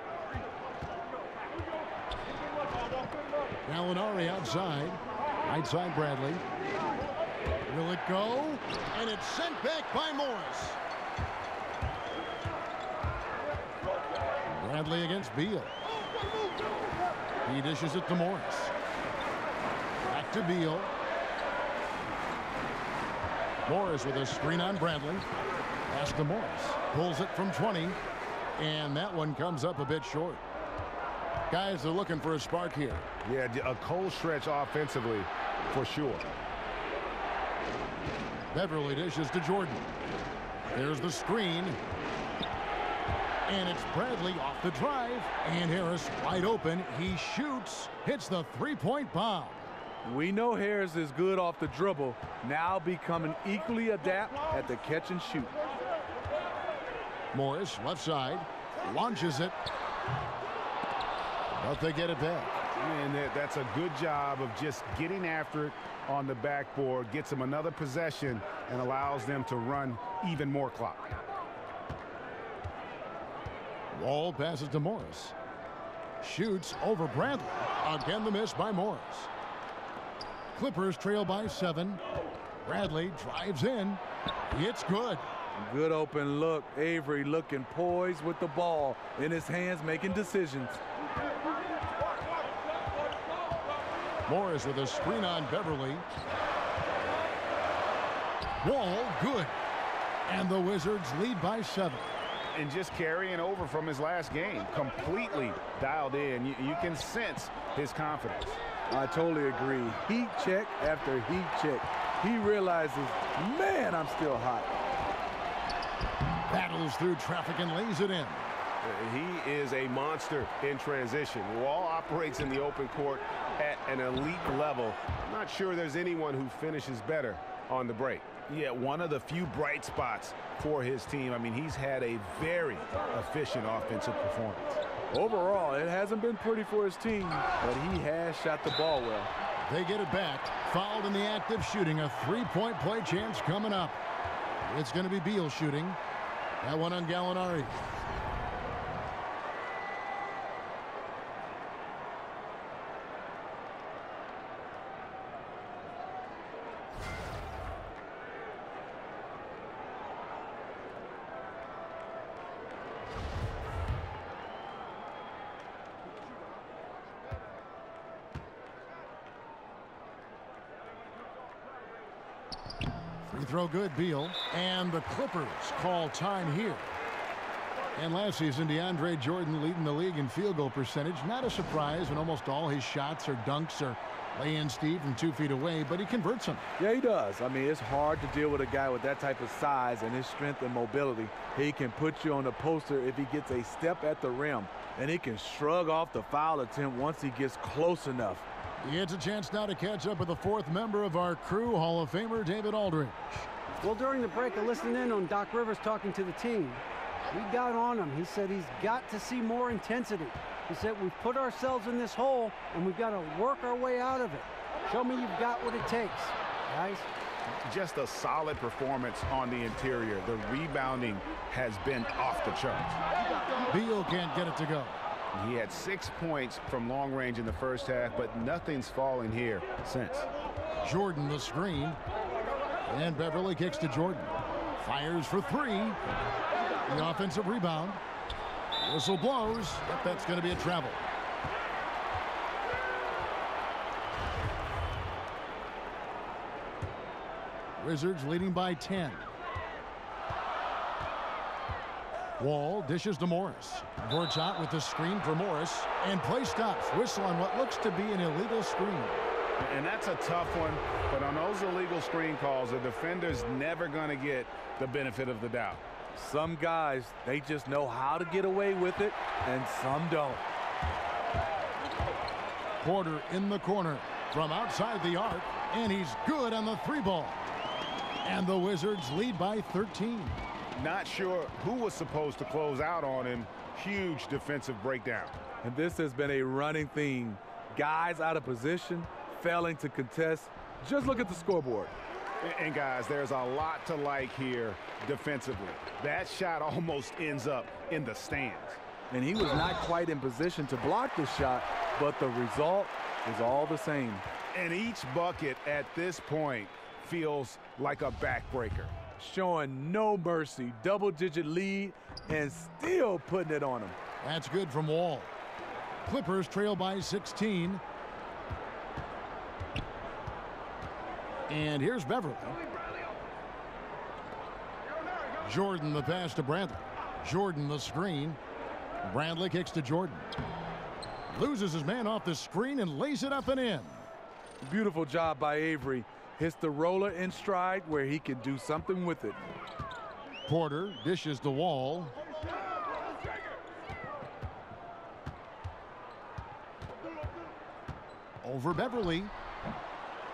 Gallinari outside. Right side Bradley. Will it go? And it's sent back by Morris. Bradley against Beal. He dishes it to Morris. Back to Beal. Morris with a screen on Bradley. Pass to Morris. Pulls it from 20. And that one comes up a bit short. Guys, they're looking for a spark here. Yeah, a cold stretch offensively for sure. Beverley dishes to Jordan. There's the screen. And it's Bradley off the drive. And Harris wide open. He shoots. Hits the 3-point bomb. We know Harris is good off the dribble. Now becoming equally adept at the catch and shoot. Morris, left side. Launches it. But they get it back. And that's a good job of just getting after it on the backboard. Gets them another possession and allows them to run even more clock. Wall passes to Morris. Shoots over Bradley. Again the miss by Morris. Clippers trail by 7. Bradley drives in. It's good. Good open look. Avery looking poised with the ball in his hands, making decisions. Morris with a screen on Beverly. Wall, good. And the Wizards lead by 7. And just carrying over from his last game, completely dialed in. You can sense his confidence. I totally agree. Heat check after heat check. He realizes, man, I'm still hot. Battles through traffic and lays it in. He is a monster in transition. Wall operates in the open court at an elite level. I'm not sure there's anyone who finishes better on the break. Yeah, one of the few bright spots for his team. I mean, he's had a very efficient offensive performance. Overall, it hasn't been pretty for his team, but he has shot the ball well. They get it back. Fouled in the act of shooting. A three-point play chance coming up. It's going to be Beal shooting. That one on Gallinari. Free throw good, Beal. And the Clippers call time here. And last season, DeAndre Jordan leading the league in field goal percentage. Not a surprise when almost all his shots or dunks or lay-in Steve from 2 feet away, but he converts them. Yeah, he does. I mean, it's hard to deal with a guy with that type of size and his strength and mobility. He can put you on the poster if he gets a step at the rim, and he can shrug off the foul attempt once he gets close enough. He gets a chance now to catch up with the 4th member of our crew, Hall of Famer David Aldridge. Well, during the break, I listened in on Doc Rivers talking to the team. We got on him. He said he's got to see more intensity. He said we've put ourselves in this hole, and we've got to work our way out of it. Show me you've got what it takes, guys. Just a solid performance on the interior. The rebounding has been off the charts. Beal can't get it to go. He had 6 points from long range in the first half, but nothing's fallen here since. Jordan the screen. And Beverly kicks to Jordan. Fires for 3. The offensive rebound. Whistle blows, but that's going to be a travel. Wizards leading by 10. Wall dishes to Morris. Gortat with the screen for Morris. And play stops. Whistle on what looks to be an illegal screen. And that's a tough one, but on those illegal screen calls, the defender's never going to get the benefit of the doubt. Some guys, they just know how to get away with it, and some don't. Porter in the corner from outside the arc, and he's good on the 3-ball. And the Wizards lead by 13. Not sure who was supposed to close out on him. Huge defensive breakdown. And this has been a running theme. Guys out of position, failing to contest. Just look at the scoreboard. And guys, there's a lot to like here defensively. That shot almost ends up in the stands. And he was not quite in position to block the shot, but the result is all the same. And each bucket at this point feels like a backbreaker. Showing no mercy, double-digit lead, and still putting it on him. That's good from Wall. Clippers trail by 16. And here's Beverly. Jordan the pass to Bradley. Jordan the screen. Bradley kicks to Jordan. Loses his man off the screen and lays it up and in. Beautiful job by Avery. Hits the roller in stride where he can do something with it. Porter dishes the Wall. Over Beverly.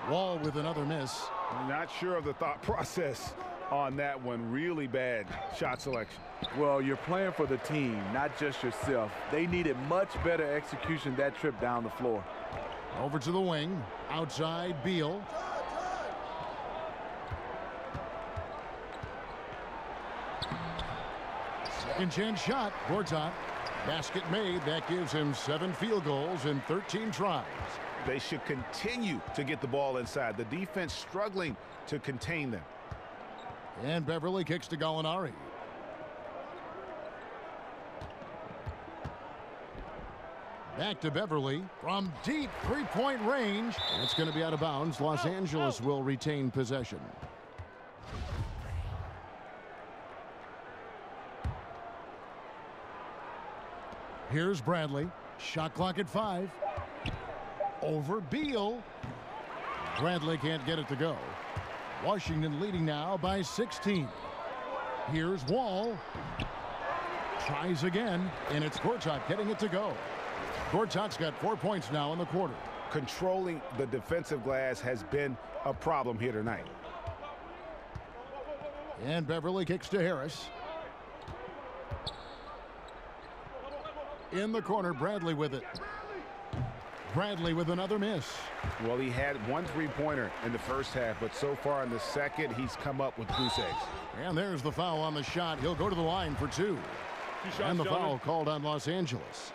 Wall with another miss. Not sure of the thought process on that one. Really bad shot selection. Well, you're playing for the team, not just yourself. They needed much better execution that trip down the floor. Over to the wing. Outside Beal. Second chance shot. Gortat. Basket made. That gives him 7 field goals in 13 tries. They should continue to get the ball inside. The defense struggling to contain them. And Beverly kicks to Gallinari. Back to Beverly from deep three-point range. That's going to be out of bounds. Los Angeles will retain possession. Here's Bradley. Shot clock at 5. Over Beal. Bradley can't get it to go. Washington leading now by 16. Here's Wall. Tries again, and it's Gortat getting it to go. Gortat's got 4 points now in the quarter. Controlling the defensive glass has been a problem here tonight. And Beverly kicks to Harris. In the corner, Bradley with it. Bradley with another miss. Well, he had one three-pointer in the first half, but so far in the second, he's come up with goose eggs. And there's the foul on the shot. He'll go to the line for 2. And the foul called on Los Angeles.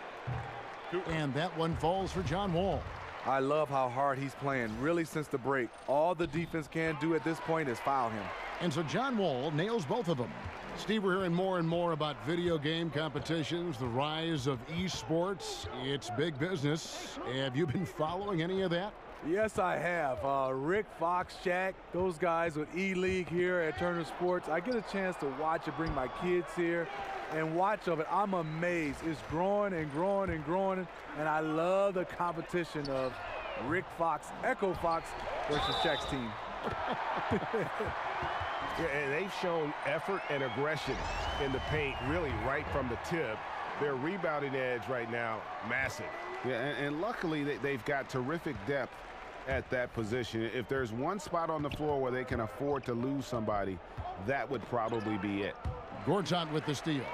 And that one falls for John Wall. I love how hard he's playing, really, since the break. All the defense can do at this point is foul him. And so John Wall nails both of them. Steve, we're hearing more and more about video game competitions, the rise of esports. It's big business. Have you been following any of that? Yes, I have. Rick, Fox, Shaq, those guys with E-League here at Turner Sports. I get a chance to watch it, bring my kids here and watch of it. I'm amazed. It's growing and growing and growing, and I love the competition of Rick Fox, Echo Fox versus Shaq's team. Yeah, and they've shown effort and aggression in the paint really right from the tip. Their rebounding edge right now, massive. Yeah, and luckily they've got terrific depth at that position. If there's one spot on the floor where they can afford to lose somebody, that would probably be it. Gortat with the steal.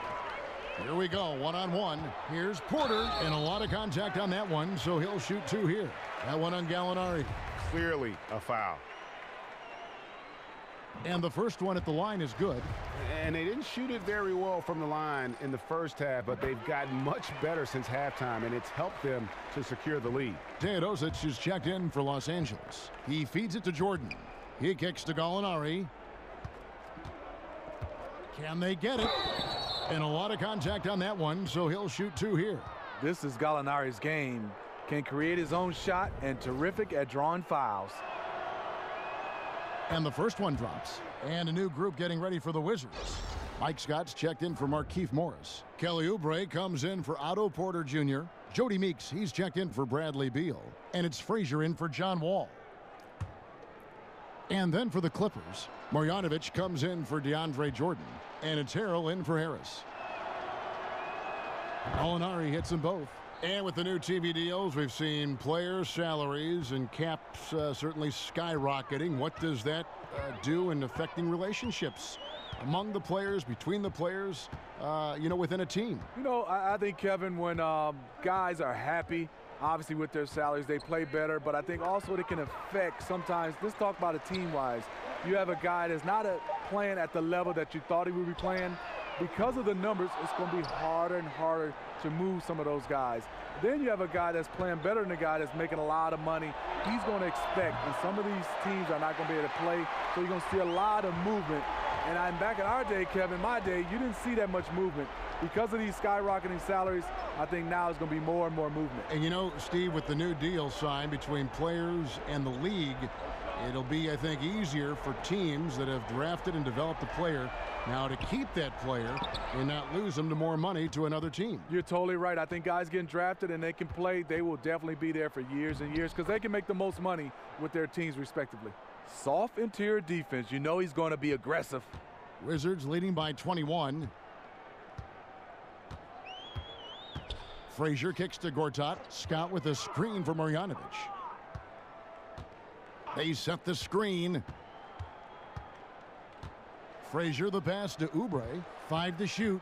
Here we go, one-on-one. Here's Porter, and a lot of contact on that one, so he'll shoot 2 here. That one on Gallinari. Clearly a foul. And the first one at the line is good. And they didn't shoot it very well from the line in the first half, but they've gotten much better since halftime, and it's helped them to secure the lead. Teodosic is checked in for Los Angeles. He feeds it to Jordan. He kicks to Gallinari. Can they get it? And a lot of contact on that one, so he'll shoot 2 here. This is Gallinari's game. Can create his own shot and terrific at drawing fouls. And the first one drops. And a new group getting ready for the Wizards. Mike Scott's checked in for Markieff Morris. Kelly Oubre comes in for Otto Porter Jr. Jody Meeks, he's checked in for Bradley Beal. And it's Frazier in for John Wall. And then for the Clippers, Marjanovic comes in for DeAndre Jordan. And it's Harrell in for Harris. Gallinari hits them both. And with the new TV deals, we've seen players' salaries and caps certainly skyrocketing. What does that do in affecting relationships among the players, between the players, within a team? I think, Kevin, when guys are happy, obviously with their salaries, they play better. But I think also it can affect sometimes, let's talk about it team-wise. You have a guy that's not playing at the level that you thought he would be playing. Because of the numbers, it's going to be harder and harder to move some of those guys. Then you have a guy that's playing better than a guy that's making a lot of money. He's going to expect, and some of these teams are not going to be able to play, so you're going to see a lot of movement. And back in our day, Kevin, my day, you didn't see that much movement. Because of these skyrocketing salaries, I think now it's going to be more and more movement. And Steve, with the new deal signed between players and the league, it'll be, I think, easier for teams that have drafted and developed a player now to keep that player and not lose them to more money to another team. You're totally right. I think guys getting drafted and they can play, they will definitely be there for years and years because they can make the most money with their teams respectively. Soft interior defense. He's going to be aggressive. Wizards leading by 21. Frazier kicks to Gortat. Scott with a screen for Marjanovic. They set the screen. Frazier the pass to Oubre. 5 to shoot.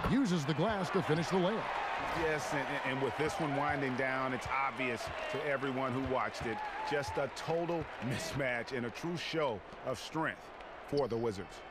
Uses the glass to finish the layup. Yes, and with this one winding down, it's obvious to everyone who watched it. Just a total mismatch and a true show of strength for the Wizards.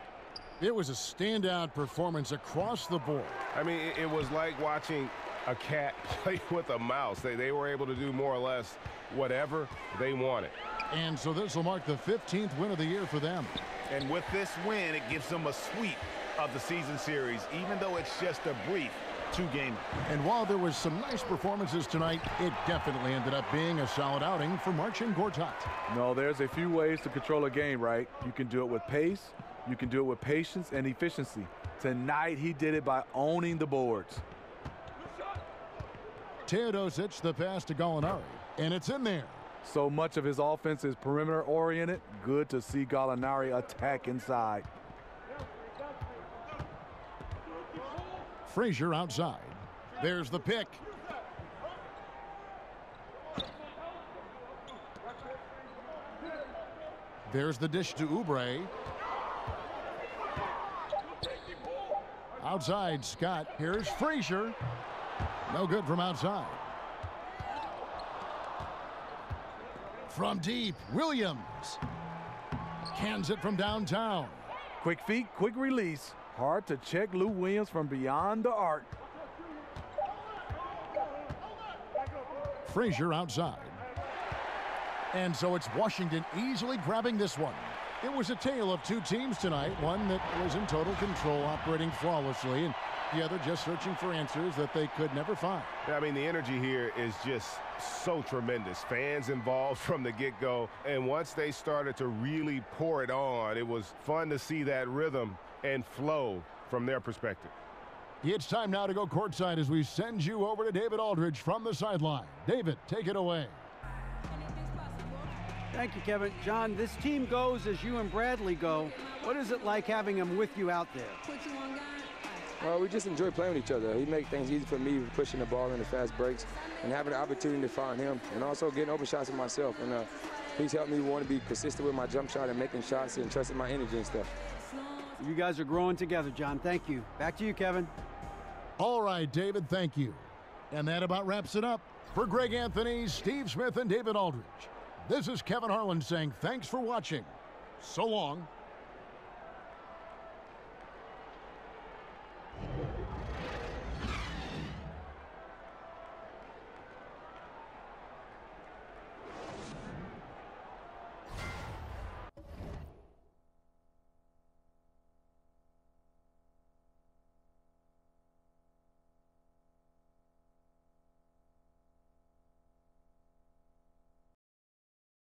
It was a standout performance across the board. I mean, it was like watching a cat play with a mouse. They were able to do more or less whatever they wanted. And so this will mark the 15th win of the year for them. And with this win, it gives them a sweep of the season series, even though it's just a brief 2-game. And while there was some nice performances tonight, it definitely ended up being a solid outing for Marcin Gortat. No, there's a few ways to control a game, right? You can do it with pace, you can do it with patience and efficiency. Tonight, he did it by owning the boards. Teodosic, the pass to Gallinari, and it's in there. So much of his offense is perimeter-oriented. Good to see Gallinari attack inside. Frazier outside. There's the pick. There's the dish to Oubre. Outside, Scott. Here's Frazier. No good from outside. From deep, Williams. Cans it from downtown. Quick feet, quick release. Hard to check Lou Williams from beyond the arc. Frazier outside. And so it's Washington easily grabbing this one. It was a tale of two teams tonight, one that was in total control, operating flawlessly, and the other just searching for answers that they could never find. I mean, the energy here is just so tremendous. Fans involved from the get-go, and once they started to really pour it on, it was fun to see that rhythm and flow from their perspective. It's time now to go courtside as we send you over to David Aldridge from the sideline. David, take it away. Thank you, Kevin. John, this team goes as you and Bradley go. What is it like having him with you out there? We just enjoy playing with each other. He makes things easy for me, pushing the ball in the fast breaks and having the opportunity to find him, and also getting open shots for myself. And he's helped me want to be consistent with my jump shot and making shots and trusting my energy and stuff. You guys are growing together, John. Thank you. Back to you, Kevin. All right, David, thank you. And that about wraps it up. For Greg Anthony, Steve Smith, and David Aldridge, this is Kevin Harlan saying thanks for watching. So long.